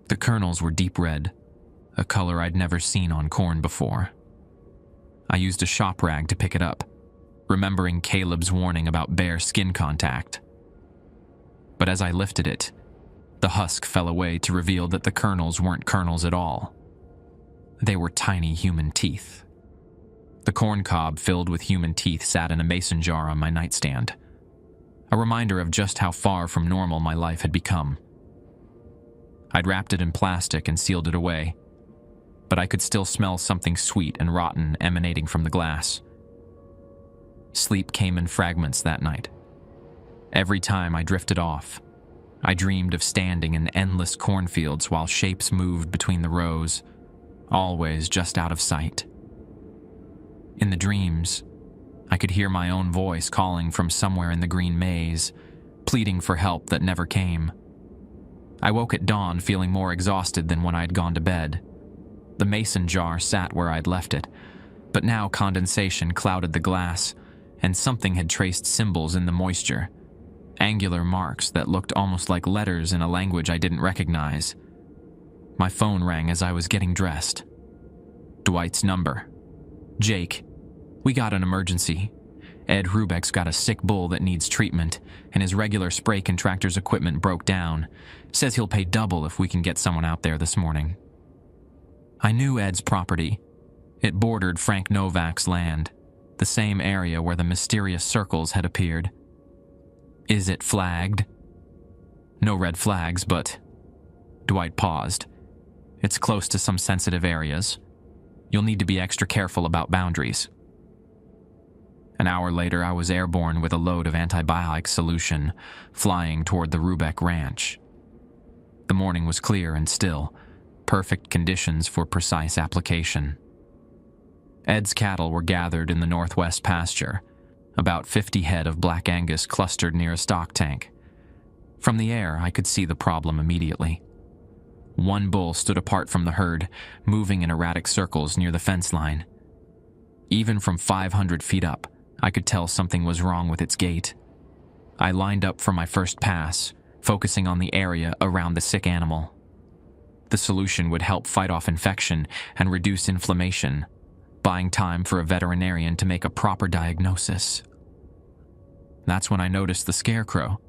The kernels were deep red, a color I'd never seen on corn before. I used a shop rag to pick it up, remembering Caleb's warning about bare skin contact. But as I lifted it, the husk fell away to reveal that the kernels weren't kernels at all. They were tiny human teeth. The corn cob filled with human teeth sat in a mason jar on my nightstand, a reminder of just how far from normal my life had become. I'd wrapped it in plastic and sealed it away, but I could still smell something sweet and rotten emanating from the glass. Sleep came in fragments that night. Every time I drifted off, I dreamed of standing in endless cornfields while shapes moved between the rows, always just out of sight. In the dreams, I could hear my own voice calling from somewhere in the green maze, pleading for help that never came. I woke at dawn feeling more exhausted than when I'd gone to bed. The mason jar sat where I'd left it, but now condensation clouded the glass, and something had traced symbols in the moisture, angular marks that looked almost like letters in a language I didn't recognize. My phone rang as I was getting dressed. Dwight's number. Jake, we got an emergency. Ed Rubeck's got a sick bull that needs treatment, and his regular spray contractor's equipment broke down. Says he'll pay double if we can get someone out there this morning. I knew Ed's property. It bordered Frank Novak's land, the same area where the mysterious circles had appeared. Is it flagged? No red flags, but... Dwight paused. It's close to some sensitive areas. You'll need to be extra careful about boundaries. An hour later, I was airborne with a load of antibiotic solution, flying toward the Rubeck ranch. The morning was clear and still, perfect conditions for precise application. Ed's cattle were gathered in the northwest pasture, about 50 head of Black Angus clustered near a stock tank. From the air, I could see the problem immediately. One bull stood apart from the herd, moving in erratic circles near the fence line. Even from 500 feet up, I could tell something was wrong with its gait. I lined up for my first pass, focusing on the area around the sick animal. The solution would help fight off infection and reduce inflammation, buying time for a veterinarian to make a proper diagnosis. That's when I noticed the scarecrow.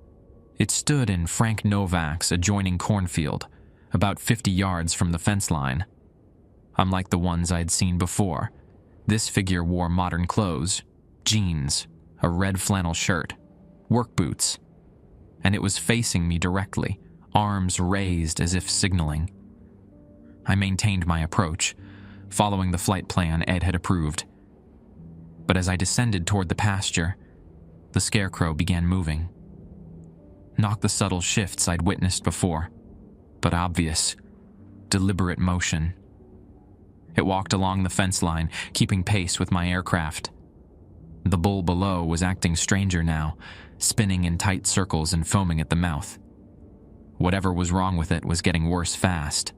It stood in Frank Novak's adjoining cornfield, about 50 yards from the fence line. Unlike the ones I'd seen before, this figure wore modern clothes, jeans, a red flannel shirt, work boots, and it was facing me directly, arms raised as if signaling. I maintained my approach, following the flight plan Ed had approved. But as I descended toward the pasture, the scarecrow began moving. Not the subtle shifts I'd witnessed before, but obvious, deliberate motion. It walked along the fence line, keeping pace with my aircraft. The bull below was acting stranger now, spinning in tight circles and foaming at the mouth. Whatever was wrong with it was getting worse fast.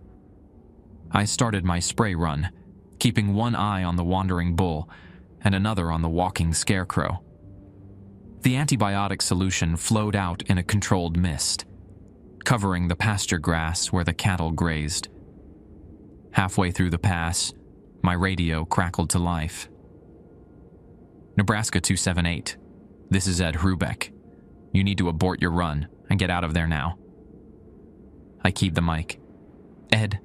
I started my spray run, keeping one eye on the wandering bull and another on the walking scarecrow. The antibiotic solution flowed out in a controlled mist, covering the pasture grass where the cattle grazed. Halfway through the pass, my radio crackled to life. Nebraska 278, this is Ed Hrubeck. You need to abort your run and get out of there now. I keyed the mic. Ed,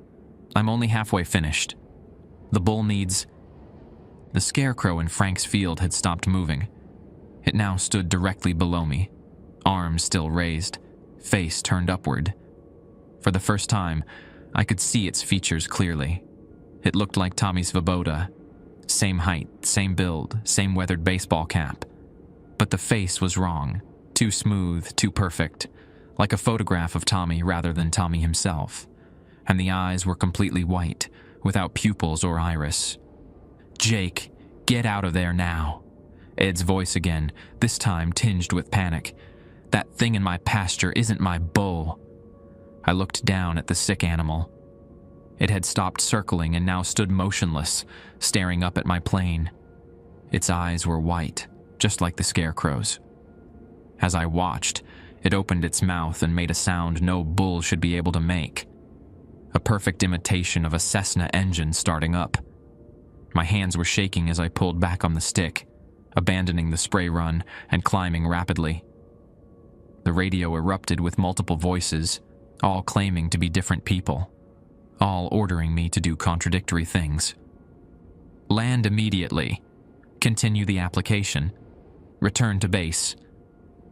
I'm only halfway finished. The bull needs... The scarecrow in Frank's field had stopped moving. It now stood directly below me, arms still raised, face turned upward. For the first time, I could see its features clearly. It looked like Tommy Svoboda. Same height, same build, same weathered baseball cap. But the face was wrong. Too smooth, too perfect. Like a photograph of Tommy rather than Tommy himself. And the eyes were completely white, without pupils or iris. Jake, get out of there now. Ed's voice again, this time tinged with panic. That thing in my pasture isn't my bull. I looked down at the sick animal. It had stopped circling and now stood motionless, staring up at my plane. Its eyes were white, just like the scarecrow's. As I watched, it opened its mouth and made a sound no bull should be able to make. A perfect imitation of a Cessna engine starting up. My hands were shaking as I pulled back on the stick, abandoning the spray run and climbing rapidly. The radio erupted with multiple voices, all claiming to be different people, all ordering me to do contradictory things. Land immediately. Continue the application. Return to base.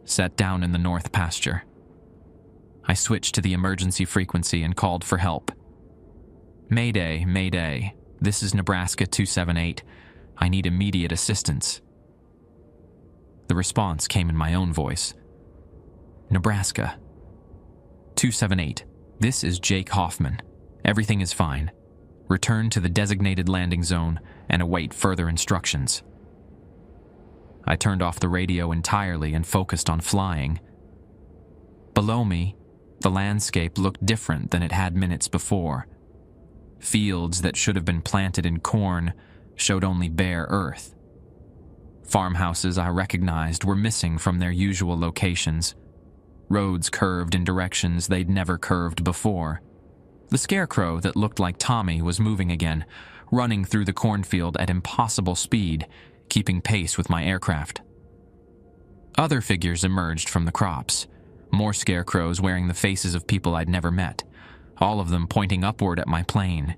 Set down in the north pasture. I switched to the emergency frequency and called for help. Mayday, Mayday. This is Nebraska 278. I need immediate assistance. The response came in my own voice. Nebraska. 278. This is Jake Hoffman. Everything is fine. Return to the designated landing zone and await further instructions. I turned off the radio entirely and focused on flying. Below me, the landscape looked different than it had minutes before. Fields that should have been planted in corn showed only bare earth. Farmhouses I recognized were missing from their usual locations. Roads curved in directions they'd never curved before. The scarecrow that looked like Tommy was moving again, running through the cornfield at impossible speed, keeping pace with my aircraft. Other figures emerged from the crops, more scarecrows wearing the faces of people I'd never met, all of them pointing upward at my plane.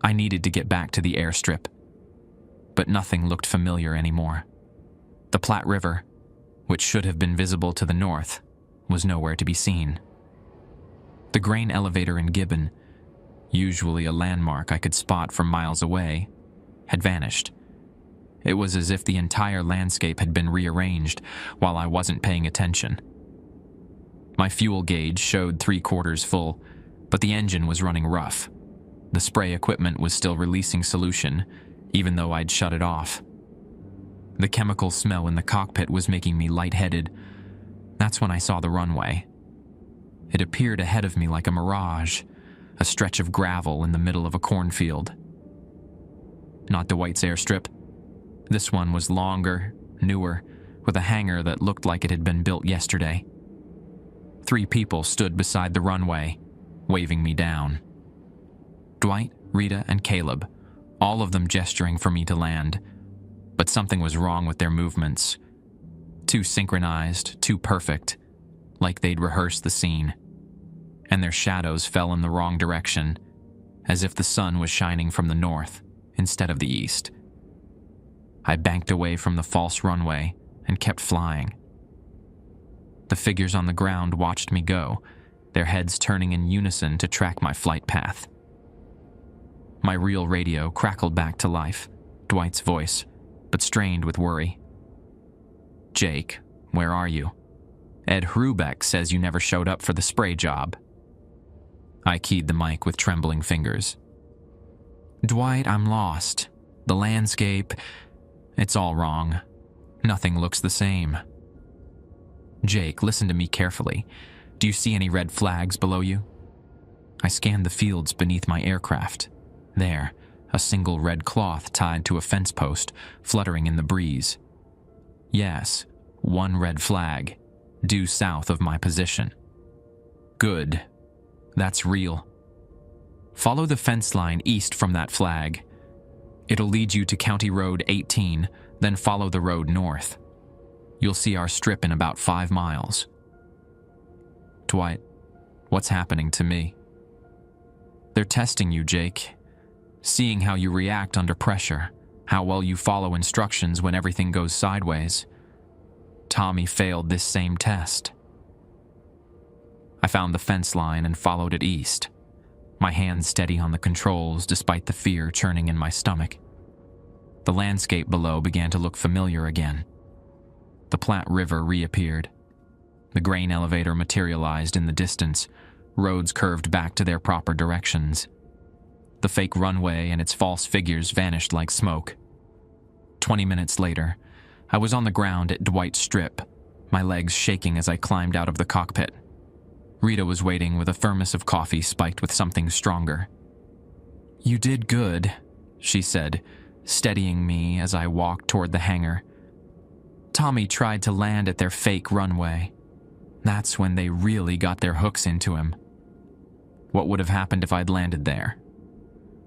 I needed to get back to the airstrip. But nothing looked familiar anymore. The Platte River, which should have been visible to the north, was nowhere to be seen. The grain elevator in Gibbon, usually a landmark I could spot from miles away, had vanished. It was as if the entire landscape had been rearranged while I wasn't paying attention. My fuel gauge showed 3/4 full, but the engine was running rough. The spray equipment was still releasing solution, even though I'd shut it off. The chemical smell in the cockpit was making me lightheaded. That's when I saw the runway. It appeared ahead of me like a mirage, a stretch of gravel in the middle of a cornfield. Not Dwight's airstrip. This one was longer, newer, with a hangar that looked like it had been built yesterday. 3 people stood beside the runway, waving me down. Dwight, Rita, and Caleb, all of them gesturing for me to land. But something was wrong with their movements. too synchronized, too perfect, like they'd rehearsed the scene. And their shadows fell in the wrong direction, as if the sun was shining from the north instead of the east. I banked away from the false runway and kept flying. The figures on the ground watched me go, their heads turning in unison to track my flight path. My real radio crackled back to life, Dwight's voice, but strained with worry. "Jake, where are you? Ed Hrubeck says you never showed up for the spray job." I keyed the mic with trembling fingers. "Dwight, I'm lost. The landscape, it's all wrong. Nothing looks the same." "Jake, listen to me carefully. Do you see any red flags below you?" I scanned the fields beneath my aircraft. There, a single red cloth tied to a fence post, fluttering in the breeze. Yes, one red flag, due south of my position. Good. That's real. Follow the fence line east from that flag. It'll lead you to County Road 18, then follow the road north. You'll see our strip in about 5 miles. Dwight, what's happening to me? They're testing you, Jake. Seeing how you react under pressure, how well you follow instructions when everything goes sideways. Tommy failed this same test. I found the fence line and followed it east, my hands steady on the controls despite the fear churning in my stomach. The landscape below began to look familiar again. The Platte River reappeared. The grain elevator materialized in the distance, roads curved back to their proper directions. The fake runway and its false figures vanished like smoke. 20 minutes later, I was on the ground at Dwight's strip, my legs shaking as I climbed out of the cockpit. Rita was waiting with a thermos of coffee spiked with something stronger. "You did good," she said, steadying me as I walked toward the hangar. "Tommy tried to land at their fake runway. That's when they really got their hooks into him." What would have happened if I'd landed there?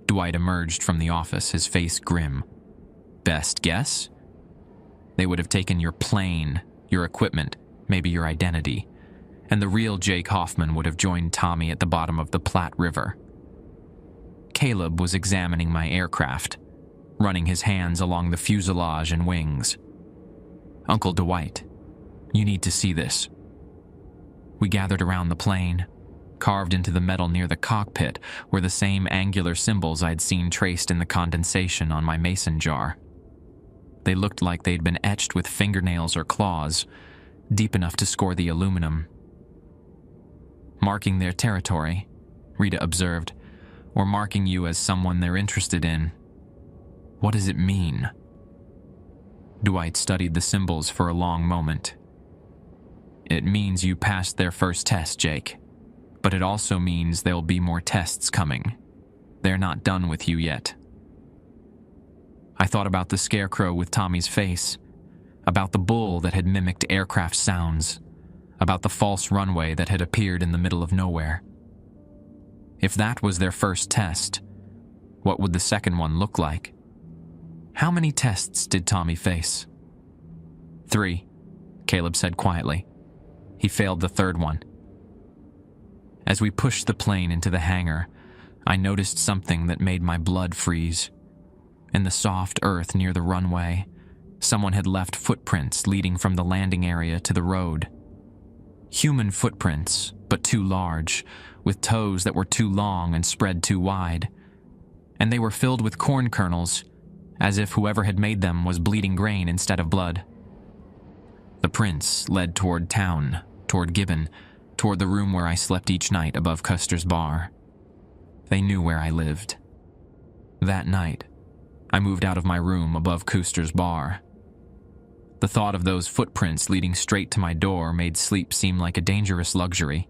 Dwight emerged from the office, his face grim. "Best guess? They would have taken your plane, your equipment, maybe your identity, and the real Jake Hoffman would have joined Tommy at the bottom of the Platte River." Caleb was examining my aircraft, running his hands along the fuselage and wings. "Uncle Dwight, you need to see this." We gathered around the plane. Carved into the metal near the cockpit were the same angular symbols I'd seen traced in the condensation on my mason jar. They looked like they'd been etched with fingernails or claws, deep enough to score the aluminum. "Marking their territory," Rita observed, "or marking you as someone they're interested in. What does it mean?" Dwight studied the symbols for a long moment. "It means you passed their first test, Jake. But it also means there'll be more tests coming. They're not done with you yet." I thought about the scarecrow with Tommy's face, about the bull that had mimicked aircraft sounds, about the false runway that had appeared in the middle of nowhere. If that was their first test, what would the second one look like? How many tests did Tommy face? 3, Caleb said quietly. He failed the third one. As we pushed the plane into the hangar, I noticed something that made my blood freeze. In the soft earth near the runway, someone had left footprints leading from the landing area to the road. Human footprints, but too large, with toes that were too long and spread too wide. And they were filled with corn kernels, as if whoever had made them was bleeding grain instead of blood. The prints led toward town, toward Gibbon, toward the room where I slept each night above Custer's bar. They knew where I lived. That night, I moved out of my room above Custer's bar. The thought of those footprints leading straight to my door made sleep seem like a dangerous luxury.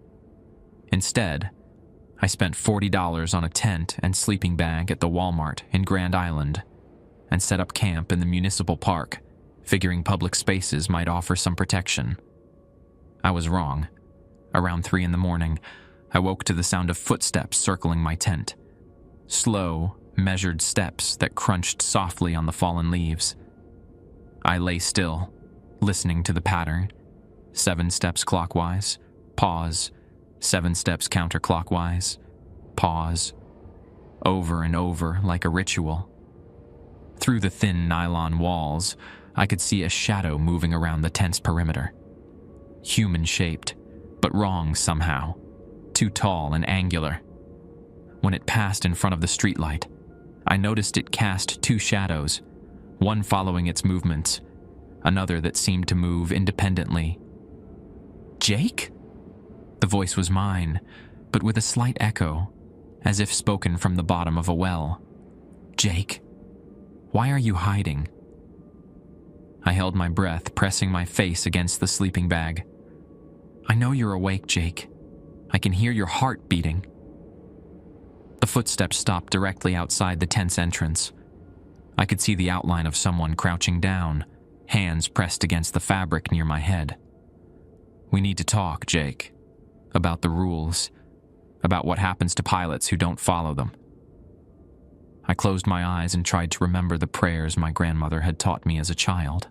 Instead, I spent $40 on a tent and sleeping bag at the Walmart in Grand Island and set up camp in the municipal park, figuring public spaces might offer some protection. I was wrong. Around 3 a.m, I woke to the sound of footsteps circling my tent. Slow, measured steps that crunched softly on the fallen leaves. I lay still, listening to the pattern. 7 steps clockwise, pause, 7 steps counterclockwise, pause, over and over like a ritual. Through the thin nylon walls, I could see a shadow moving around the tent's perimeter. Human-shaped, but wrong somehow, too tall and angular. When it passed in front of the streetlight, I noticed it cast 2 shadows, one following its movements, another that seemed to move independently. "Jake?" The voice was mine, but with a slight echo, as if spoken from the bottom of a well. "Jake, why are you hiding?" I held my breath, pressing my face against the sleeping bag. "I know you're awake, Jake. I can hear your heart beating." The footsteps stopped directly outside the tent's entrance. I could see the outline of someone crouching down, hands pressed against the fabric near my head. "We need to talk, Jake. About the rules. About what happens to pilots who don't follow them." I closed my eyes and tried to remember the prayers my grandmother had taught me as a child.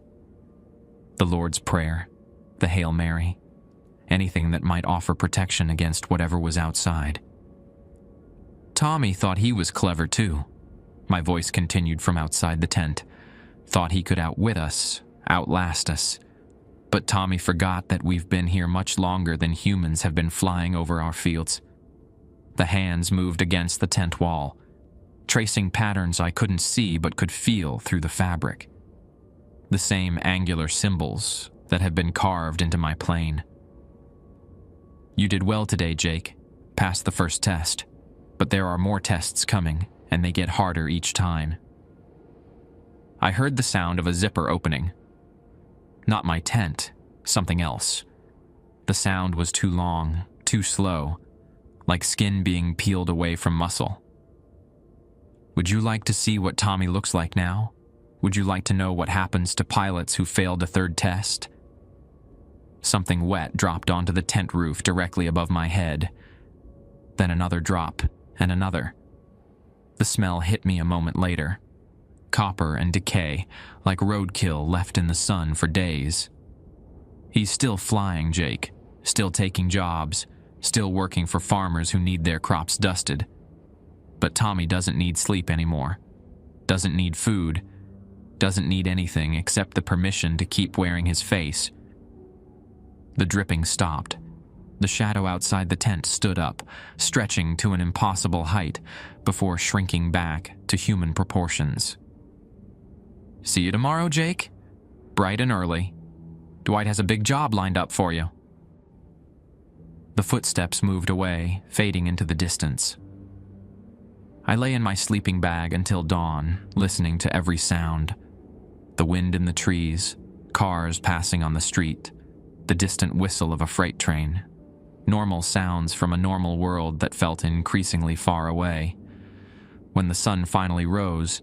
The Lord's Prayer, the Hail Mary, anything that might offer protection against whatever was outside. "Tommy thought he was clever too," my voice continued from outside the tent. "Thought he could outwit us, outlast us. But Tommy forgot that we've been here much longer than humans have been flying over our fields." The hands moved against the tent wall, tracing patterns I couldn't see but could feel through the fabric. The same angular symbols that had been carved into my plane. "You did well today, Jake. Passed the first test. But there are more tests coming, and they get harder each time." I heard the sound of a zipper opening. Not my tent, something else. The sound was too long, too slow, like skin being peeled away from muscle. "Would you like to see what Tommy looks like now? Would you like to know what happens to pilots who failed a 3rd test?" Something wet dropped onto the tent roof directly above my head. Then another drop, and another. The smell hit me a moment later. Copper and decay, like roadkill left in the sun for days. He's still flying, Jake. Still taking jobs. Still working for farmers who need their crops dusted. But Tommy doesn't need sleep anymore. Doesn't need food. Doesn't need anything except the permission to keep wearing his face. The dripping stopped. The shadow outside the tent stood up, stretching to an impossible height before shrinking back to human proportions. "See you tomorrow, Jake. Bright and early. Dwight has a big job lined up for you." The footsteps moved away, fading into the distance. I lay in my sleeping bag until dawn, listening to every sound. The wind in the trees, cars passing on the street, the distant whistle of a freight train. Normal sounds from a normal world that felt increasingly far away. When the sun finally rose,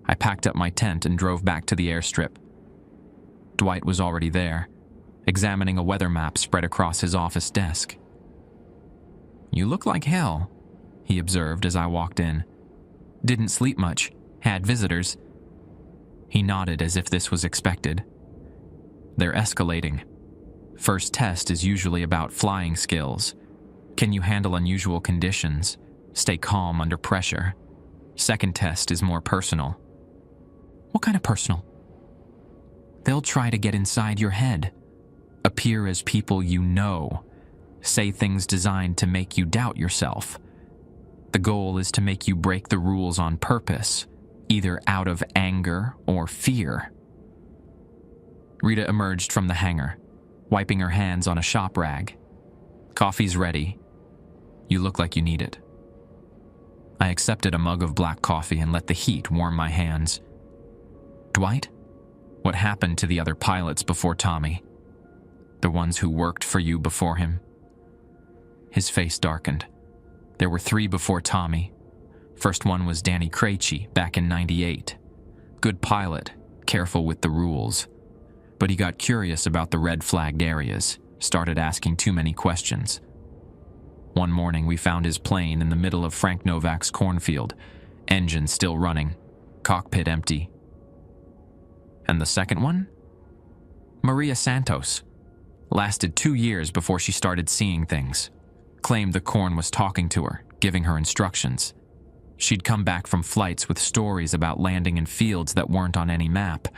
I packed up my tent and drove back to the airstrip. Dwight was already there, examining a weather map spread across his office desk. "You look like hell," he observed as I walked in. "Didn't sleep much. Had visitors." He nodded as if this was expected. "They're escalating. First test is usually about flying skills. Can you handle unusual conditions? Stay calm under pressure? Second test is more personal." "What kind of personal?" "They'll try to get inside your head. Appear as people you know. Say things designed to make you doubt yourself. The goal is to make you break the rules on purpose, either out of anger or fear." Rita emerged from the hangar, wiping her hands on a shop rag. "Coffee's ready. You look like you need it." I accepted a mug of black coffee and let the heat warm my hands. "Dwight, what happened to the other pilots before Tommy? The ones who worked for you before him?" His face darkened. "There were 3 before Tommy. First one was Danny Krejci back in '98. Good pilot, careful with the rules. But he got curious about the red-flagged areas, started asking too many questions. One morning we found his plane in the middle of Frank Novak's cornfield, engine still running, cockpit empty. And the second one? Maria Santos. Lasted 2 years before she started seeing things. Claimed the corn was talking to her, giving her instructions. She'd come back from flights with stories about landing in fields that weren't on any map,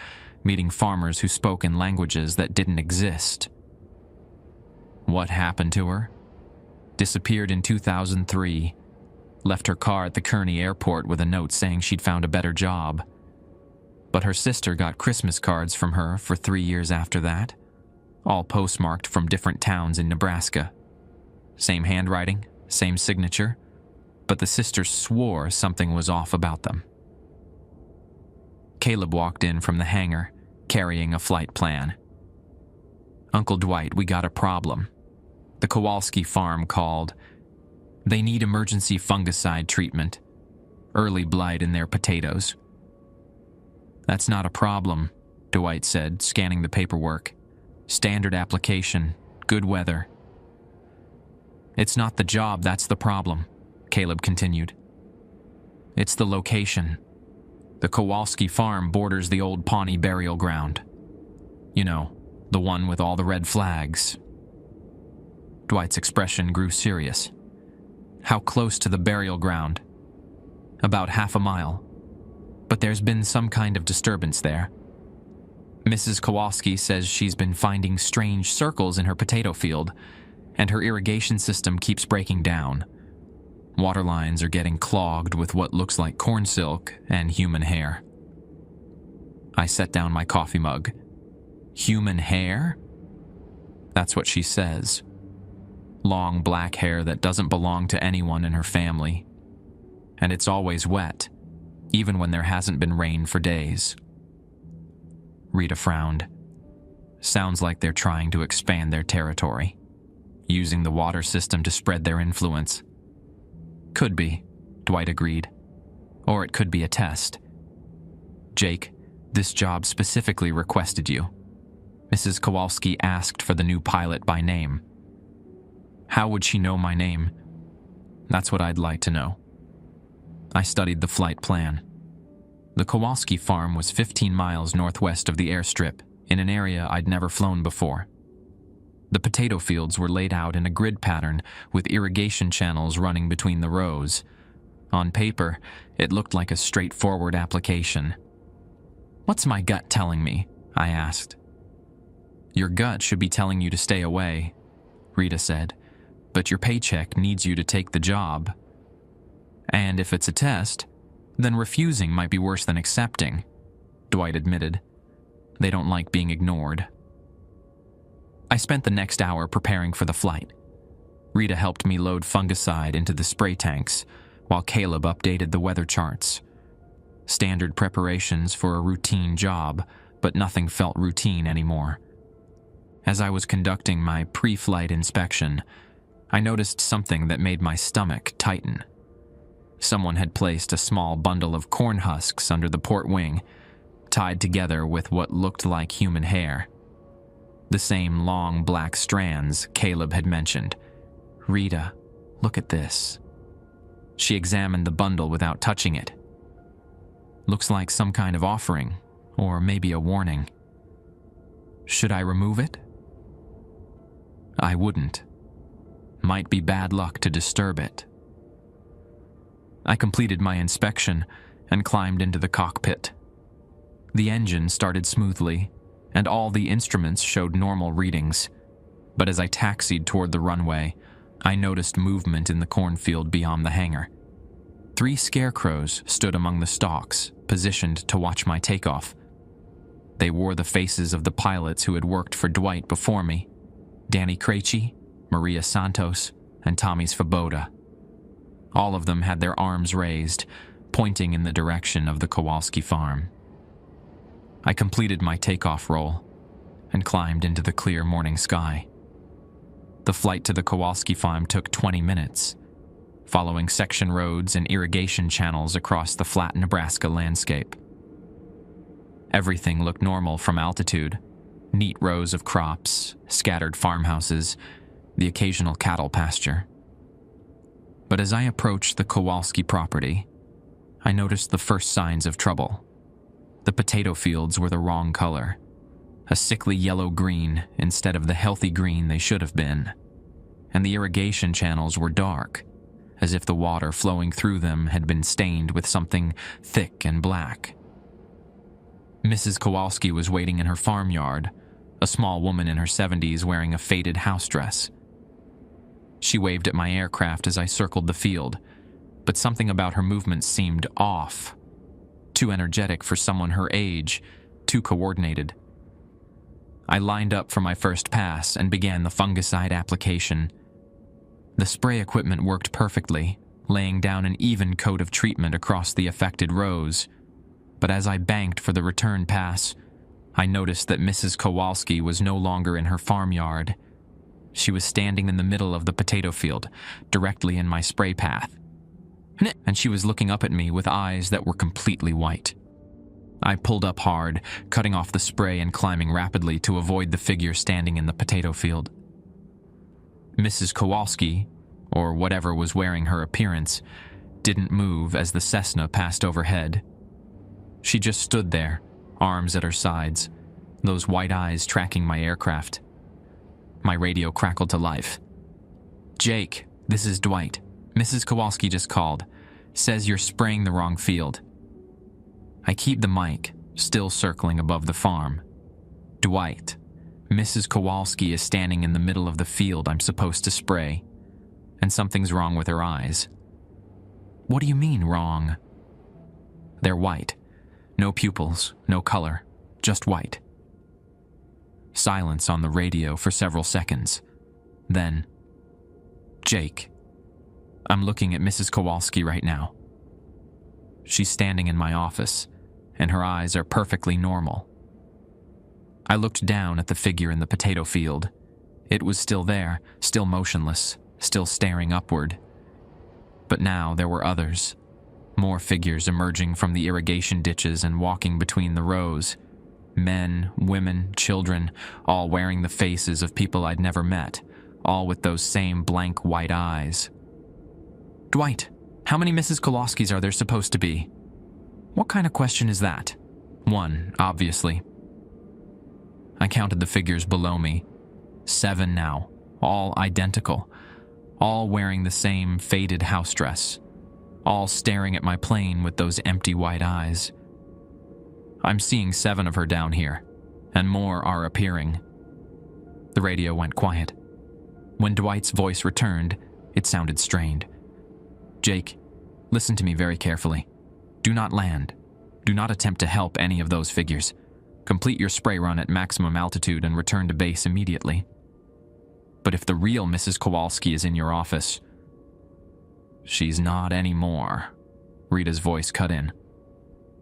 meeting farmers who spoke in languages that didn't exist. What happened to her? Disappeared in 2003. Left her car at the Kearney airport with a note saying she'd found a better job. But her sister got Christmas cards from her for 3 years after that, all postmarked from different towns in Nebraska. Same handwriting, same signature, but the sisters swore something was off about them. Caleb walked in from the hangar, carrying a flight plan. "Uncle Dwight, we got a problem. The Kowalski farm called. They need emergency fungicide treatment. Early blight in their potatoes." "That's not a problem," Dwight said, scanning the paperwork. "Standard application, good weather." "It's not the job that's the problem," Caleb continued. "It's the location. The Kowalski farm borders the old Pawnee burial ground. You know, the one with all the red flags." Dwight's expression grew serious. "How close to the burial ground?" "About half a mile. But there's been some kind of disturbance there. Mrs. Kowalski says she's been finding strange circles in her potato field, and her irrigation system keeps breaking down. Water lines are getting clogged with what looks like corn silk and human hair." I set down my coffee mug. "Human hair?" "That's what she says. Long black hair that doesn't belong to anyone in her family. And it's always wet, even when there hasn't been rain for days." Rita frowned. "Sounds like they're trying to expand their territory, using the water system to spread their influence." "Could be," Dwight agreed. "Or it could be a test. Jake, this job specifically requested you. Mrs. Kowalski asked for the new pilot by name." "How would she know my name?" "That's what I'd like to know." I studied the flight plan. The Kowalski farm was 15 miles northwest of the airstrip, in an area I'd never flown before. The potato fields were laid out in a grid pattern with irrigation channels running between the rows. On paper, it looked like a straightforward application. "What's my gut telling me?" I asked. "Your gut should be telling you to stay away," Rita said, "but your paycheck needs you to take the job. And if it's a test, then refusing might be worse than accepting," Dwight admitted. "They don't like being ignored." I spent the next hour preparing for the flight. Rita helped me load fungicide into the spray tanks, while Caleb updated the weather charts. Standard preparations for a routine job, but nothing felt routine anymore. As I was conducting my pre-flight inspection, I noticed something that made my stomach tighten. Someone had placed a small bundle of corn husks under the port wing, tied together with what looked like human hair. The same long black strands Caleb had mentioned. "Rita, look at this." She examined the bundle without touching it. "Looks like some kind of offering, or maybe a warning." "Should I remove it?" "I wouldn't. Might be bad luck to disturb it." I completed my inspection and climbed into the cockpit. The engine started smoothly, and all the instruments showed normal readings. But as I taxied toward the runway, I noticed movement in the cornfield beyond the hangar. 3 scarecrows stood among the stalks, positioned to watch my takeoff. They wore the faces of the pilots who had worked for Dwight before me: Danny Krejci, Maria Santos, and Tommy Svoboda. All of them had their arms raised, pointing in the direction of the Kowalski farm. I completed my takeoff roll and climbed into the clear morning sky. The flight to the Kowalski farm took 20 minutes, following section roads and irrigation channels across the flat Nebraska landscape. Everything looked normal from altitude: neat rows of crops, scattered farmhouses, the occasional cattle pasture. But as I approached the Kowalski property, I noticed the first signs of trouble. The potato fields were the wrong color. a sickly yellow-green instead of the healthy green they should have been, and the irrigation channels were dark, as if the water flowing through them had been stained with something thick and black. Mrs. Kowalski was waiting in her farmyard, a small woman in her 70s wearing a faded house dress. She waved at my aircraft as I circled the field, but something about her movements seemed off. Too energetic for someone her age, too coordinated. I lined up for my first pass and began the fungicide application. The spray equipment worked perfectly, laying down an even coat of treatment across the affected rows. But as I banked for the return pass, I noticed that Mrs. Kowalski was no longer in her farmyard. She was standing in the middle of the potato field, directly in my spray path. And she was looking up at me with eyes that were completely white. I pulled up hard, cutting off the spray and climbing rapidly to avoid the figure standing in the potato field. Mrs. Kowalski, or whatever was wearing her appearance, didn't move as the Cessna passed overhead. She just stood there, arms at her sides, those white eyes tracking my aircraft. My radio crackled to life. "Jake, this is Dwight. Mrs. Kowalski just called. Says you're spraying the wrong field." I keep the mic, still circling above the farm. "Dwight, Mrs. Kowalski is standing in the middle of the field I'm supposed to spray, and something's wrong with her eyes." "What do you mean, wrong?" "They're white. No pupils, no color, just white." Silence on the radio for several seconds. Then, "Jake, I'm looking at Mrs. Kowalski right now. She's standing in my office, and her eyes are perfectly normal." I looked down at the figure in the potato field. It was still there, still motionless, still staring upward. But now there were others. More figures emerging from the irrigation ditches and walking between the rows. Men, women, children, all wearing the faces of people I'd never met, all with those same blank white eyes. "Dwight, how many Mrs. Kowalskis are there supposed to be?" "What kind of question is that?" "One, obviously." I counted the figures below me. 7 now, all identical, all wearing the same faded house dress, all staring at my plane with those empty white eyes. I'm seeing 7 of her down here, and more are appearing. The radio went quiet. When Dwight's voice returned, it sounded strained. "Jake, listen to me very carefully. Do not land. Do not attempt to help any of those figures. Complete your spray run at maximum altitude and return to base immediately. But if the real Mrs. Kowalski is in your office..." "She's not anymore," Rita's voice cut in.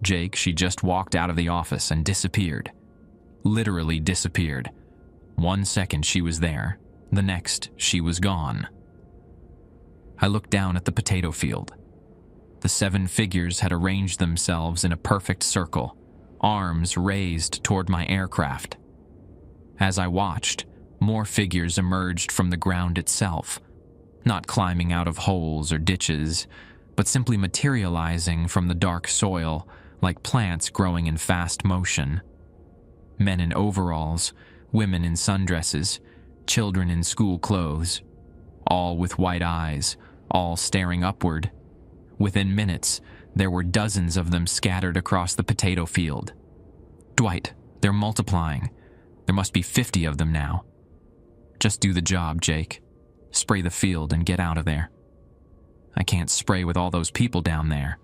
"Jake, she just walked out of the office and disappeared. Literally disappeared. 1 second she was there, the next she was gone." I looked down at the potato field. The 7 figures had arranged themselves in a perfect circle, arms raised toward my aircraft. As I watched, more figures emerged from the ground itself, not climbing out of holes or ditches, but simply materializing from the dark soil like plants growing in fast motion. Men in overalls, women in sundresses, children in school clothes, all with white eyes, all staring upward. Within minutes, there were dozens of them scattered across the potato field. "Dwight, they're multiplying. There must be 50 of them now. Just do the job, Jake. Spray the field and get out of there. I can't spray with all those people down there."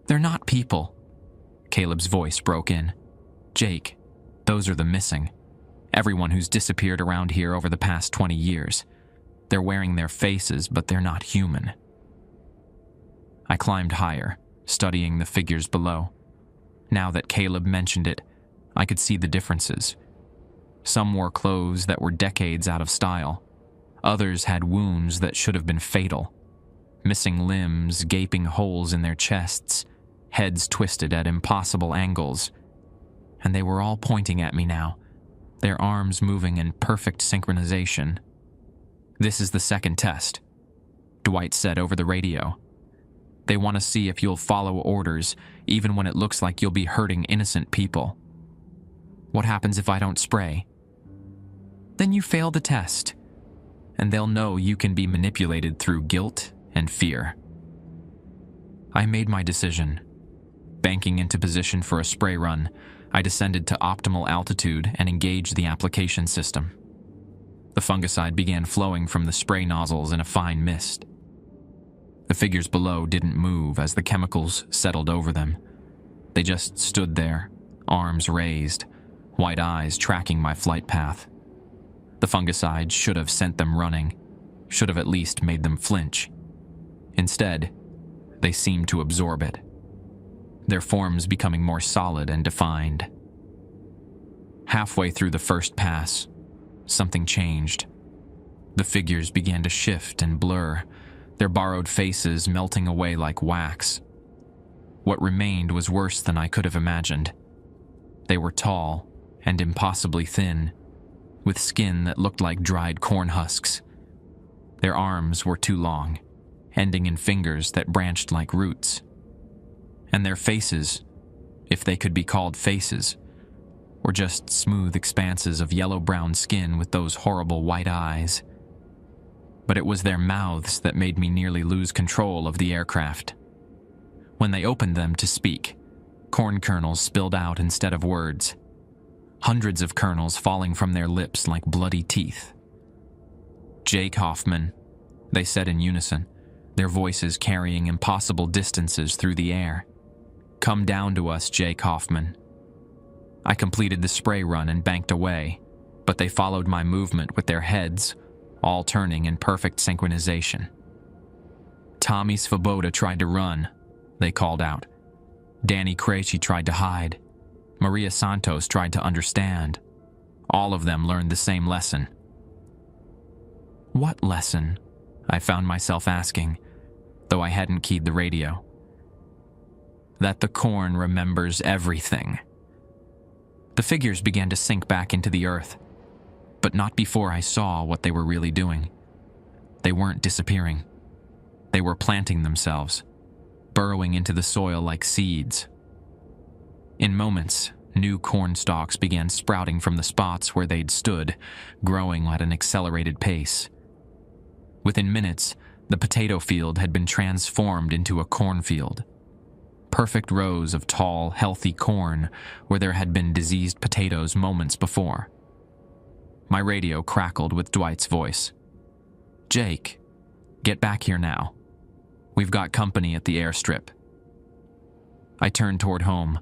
"They're not people." Caleb's voice broke in. "Jake, those are the missing. Everyone who's disappeared around here over the past 20 years. They're wearing their faces, but they're not human." I climbed higher, studying the figures below. Now that Caleb mentioned it, I could see the differences. Some wore clothes that were decades out of style. Others had wounds that should have been fatal. Missing limbs, gaping holes in their chests, heads twisted at impossible angles. And they were all pointing at me now, their arms moving in perfect synchronization. "This is the second test," Dwight said over the radio. "They want to see if you'll follow orders, even when it looks like you'll be hurting innocent people." What happens if I don't spray? Then you fail the test, and they'll know you can be manipulated through guilt and fear. I made my decision. Banking into position for a spray run, I descended to optimal altitude and engaged the application system. The fungicide began flowing from the spray nozzles in a fine mist. The figures below didn't move as the chemicals settled over them. They just stood there, arms raised, white eyes tracking my flight path. The fungicide should have sent them running, should have at least made them flinch. Instead, they seemed to absorb it, their forms becoming more solid and defined. Halfway through the first pass, something changed. The figures began to shift and blur, their borrowed faces melting away like wax. What remained was worse than I could have imagined. They were tall and impossibly thin, with skin that looked like dried corn husks. Their arms were too long, ending in fingers that branched like roots. And their faces, if they could be called faces, were just smooth expanses of yellow-brown skin with those horrible white eyes. But it was their mouths that made me nearly lose control of the aircraft. When they opened them to speak, corn kernels spilled out instead of words, hundreds of kernels falling from their lips like bloody teeth. "Jake Hoffman," they said in unison, their voices carrying impossible distances through the air. "Come down to us, Jake Hoffman." I completed the spray run and banked away, but they followed my movement with their heads, all turning in perfect synchronization. "Tommy Svoboda tried to run," they called out. "Danny Krejci tried to hide. Maria Santos tried to understand. All of them learned the same lesson." What lesson? I found myself asking, though I hadn't keyed the radio. That the corn remembers everything. The figures began to sink back into the earth, but not before I saw what they were really doing. They weren't disappearing. They were planting themselves, burrowing into the soil like seeds. In moments, new corn stalks began sprouting from the spots where they'd stood, growing at an accelerated pace. Within minutes, the potato field had been transformed into a cornfield. Perfect rows of tall, healthy corn where there had been diseased potatoes moments before. My radio crackled with Dwight's voice. "Jake, get back here now. We've got company at the airstrip." I turned toward home,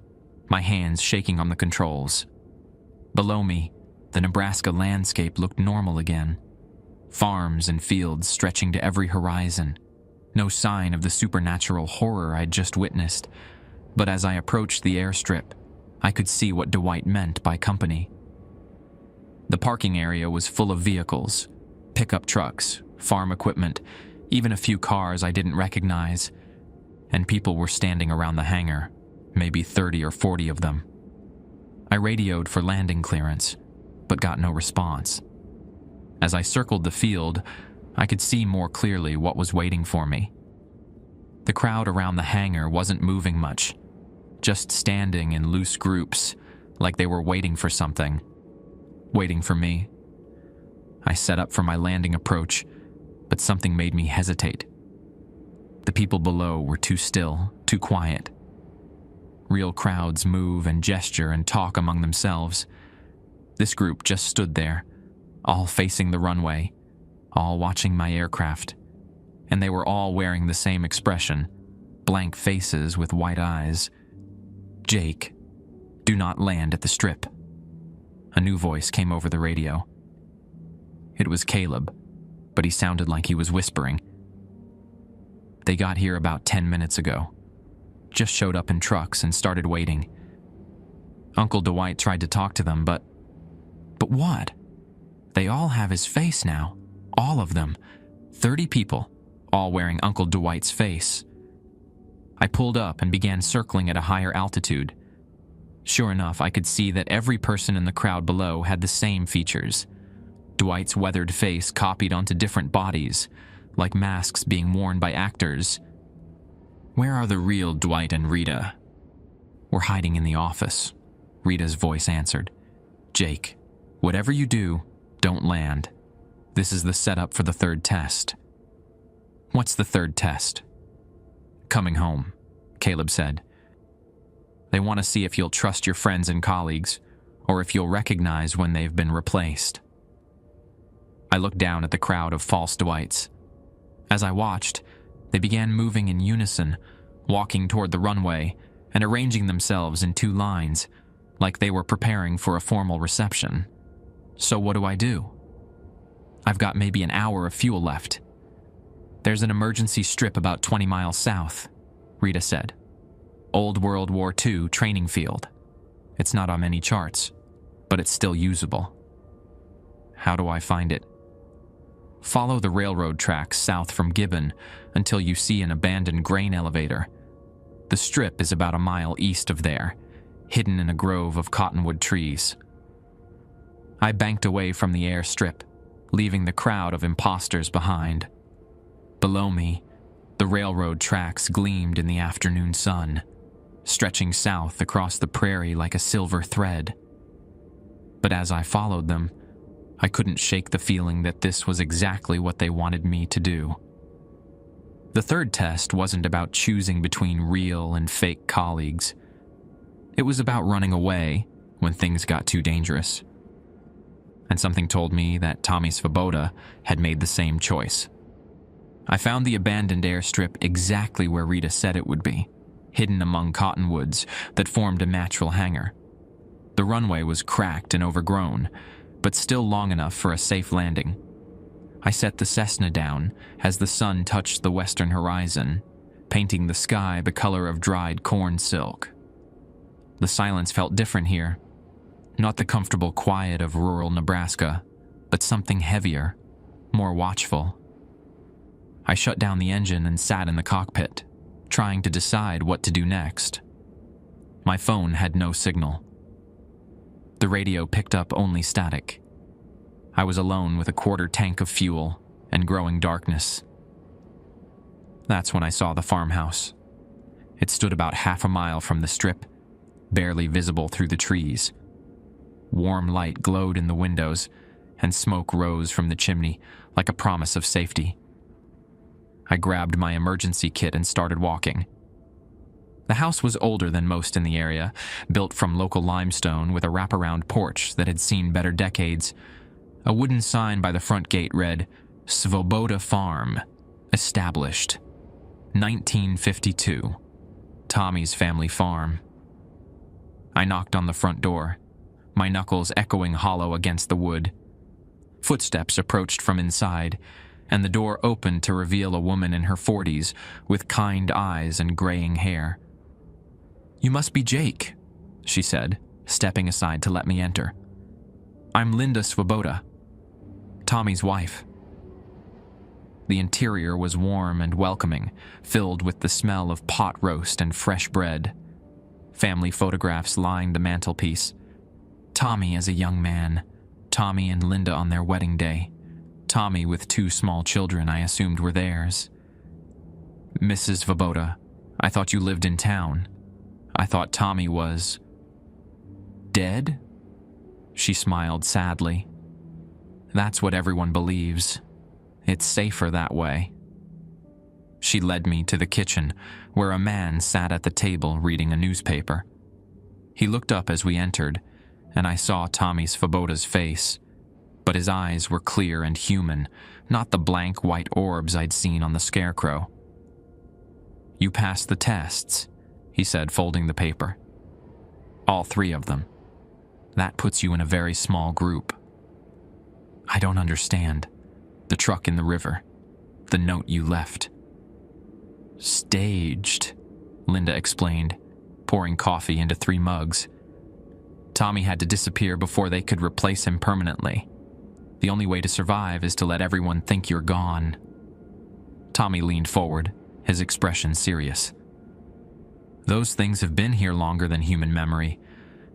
my hands shaking on the controls. Below me, the Nebraska landscape looked normal again. Farms and fields stretching to every horizon. No sign of the supernatural horror I'd just witnessed, but as I approached the airstrip, I could see what Dwight meant by company. The parking area was full of vehicles, pickup trucks, farm equipment, even a few cars I didn't recognize, and people were standing around the hangar, maybe 30 or 40 of them. I radioed for landing clearance, but got no response. As I circled the field, I could see more clearly what was waiting for me. The crowd around the hangar wasn't moving much, just standing in loose groups, like they were waiting for something. Waiting for me. I set up for my landing approach, but something made me hesitate. The people below were too still, too quiet. Real crowds move and gesture and talk among themselves. This group just stood there, all facing the runway, all watching my aircraft, and they were all wearing the same expression, blank faces with white eyes. "Jake, do not land at the strip." A new voice came over the radio. It was Caleb, but he sounded like he was whispering. "They got here about 10 minutes ago. Just showed up in trucks and started waiting. Uncle Dwight tried to talk to them, but what? They all have his face now. All of them. 30 people, all wearing Uncle Dwight's face." I pulled up and began circling at a higher altitude. Sure enough, I could see that every person in the crowd below had the same features. Dwight's weathered face copied onto different bodies, like masks being worn by actors. "Where are the real Dwight and Rita?" "We're hiding in the office," Rita's voice answered. Jake, whatever you do, don't land. This is the setup for the third test. What's the third test? Coming home, Caleb said. They want to see if you'll trust your friends and colleagues, or if you'll recognize when they've been replaced. I looked down at the crowd of false Dwights. As I watched, they began moving in unison, walking toward the runway and arranging themselves in two lines, like they were preparing for a formal reception. So what do? I've got maybe an hour of fuel left. There's an emergency strip about 20 miles south, Rita said. Old World War II training field. It's not on any charts, but it's still usable. How do I find it? Follow the railroad tracks south from Gibbon until you see an abandoned grain elevator. The strip is about a mile east of there, hidden in a grove of cottonwood trees. I banked away from the airstrip, leaving the crowd of imposters behind. Below me, the railroad tracks gleamed in the afternoon sun, stretching south across the prairie like a silver thread. But as I followed them, I couldn't shake the feeling that this was exactly what they wanted me to do. The third test wasn't about choosing between real and fake colleagues. It was about running away when things got too dangerous. And something told me that Tommy Svoboda had made the same choice. I found the abandoned airstrip exactly where Rita said it would be, hidden among cottonwoods that formed a natural hangar. The runway was cracked and overgrown, but still long enough for a safe landing. I set the Cessna down as the sun touched the western horizon, painting the sky the color of dried corn silk. The silence felt different here. Not the comfortable quiet of rural Nebraska, but something heavier, more watchful. I shut down the engine and sat in the cockpit, trying to decide what to do next. My phone had no signal. The radio picked up only static. I was alone with a quarter tank of fuel and growing darkness. That's when I saw the farmhouse. It stood about half a mile from the strip, barely visible through the trees. Warm light glowed in the windows, and smoke rose from the chimney like a promise of safety. I grabbed my emergency kit and started walking. The house was older than most in the area, built from local limestone with a wraparound porch that had seen better decades. A wooden sign by the front gate read, Svoboda Farm, established, 1952, Tommy's family farm. I knocked on the front door, my knuckles echoing hollow against the wood. Footsteps approached from inside, and the door opened to reveal a woman in her 40s with kind eyes and graying hair. "You must be Jake," she said, stepping aside to let me enter. "I'm Linda Svoboda, Tommy's wife." The interior was warm and welcoming, filled with the smell of pot roast and fresh bread. Family photographs lined the mantelpiece. Tommy as a young man, Tommy and Linda on their wedding day, Tommy with 2 small children I assumed were theirs. "Mrs. Svoboda, I thought you lived in town. I thought Tommy was dead?" She smiled sadly. "That's what everyone believes. It's safer that way." She led me to the kitchen, where a man sat at the table reading a newspaper. He looked up as we entered, and I saw Tommy Svoboda's face, but his eyes were clear and human, not the blank white orbs I'd seen on the scarecrow. "You passed the tests," he said, folding the paper. "All 3 of them. That puts you in a very small group." "I don't understand. The truck in the river. The note you left." "Staged," Linda explained, pouring coffee into 3 mugs. "Tommy had to disappear before they could replace him permanently. The only way to survive is to let everyone think you're gone." Tommy leaned forward, his expression serious. "Those things have been here longer than human memory.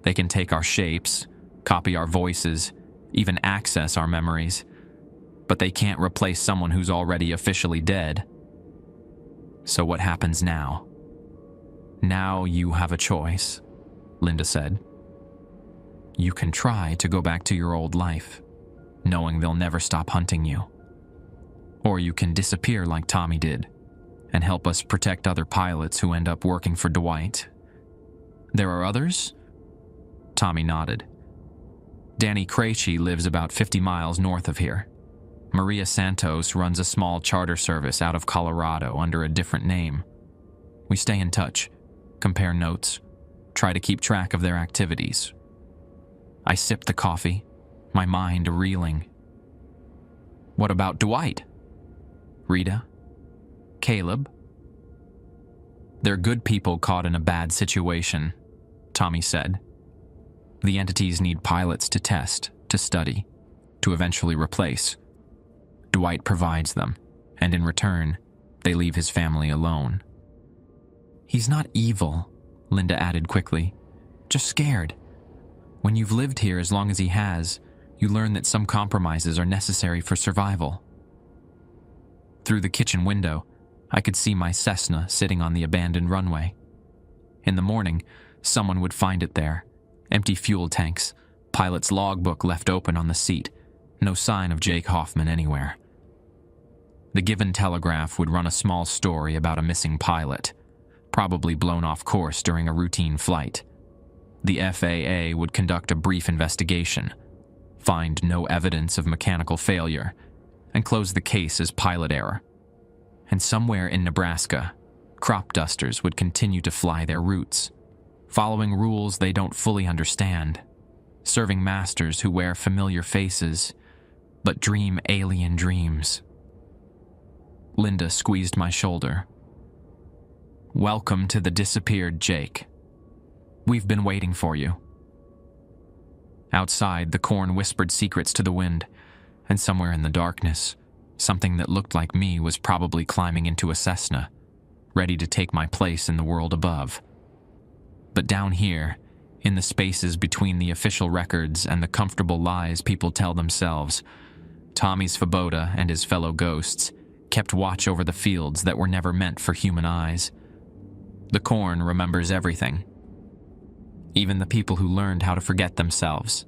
They can take our shapes, copy our voices, even access our memories. But they can't replace someone who's already officially dead. So what happens now?" "Now you have a choice," Linda said. You can try to go back to your old life, knowing they'll never stop hunting you. Or you can disappear like Tommy did, and help us protect other pilots who end up working for Dwight. There are others? Tommy nodded. Danny Krejci lives about 50 miles north of here. Maria Santos runs a small charter service out of Colorado under a different name. We stay in touch, compare notes, try to keep track of their activities. I sipped the coffee, my mind reeling. What about Dwight? Rita? Caleb? They're good people caught in a bad situation, Tommy said. The entities need pilots to test, to study, to eventually replace. Dwight provides them, and in return, they leave his family alone. He's not evil, Linda added quickly, just scared. When you've lived here as long as he has, you learn that some compromises are necessary for survival. Through the kitchen window, I could see my Cessna sitting on the abandoned runway. In the morning, someone would find it there. Empty fuel tanks, pilot's logbook left open on the seat, no sign of Jake Hoffman anywhere. The Given Telegraph would run a small story about a missing pilot, probably blown off course during a routine flight. The FAA would conduct a brief investigation, find no evidence of mechanical failure, and close the case as pilot error. And somewhere in Nebraska, crop dusters would continue to fly their routes, following rules they don't fully understand, serving masters who wear familiar faces, but dream alien dreams. Linda squeezed my shoulder. Welcome to the disappeared Jake. We've been waiting for you. Outside, the corn whispered secrets to the wind, and somewhere in the darkness, something that looked like me was probably climbing into a Cessna, ready to take my place in the world above. But down here, in the spaces between the official records and the comfortable lies people tell themselves, Tommy Svoboda and his fellow ghosts kept watch over the fields that were never meant for human eyes. The corn remembers everything. Even the people who learned how to forget themselves.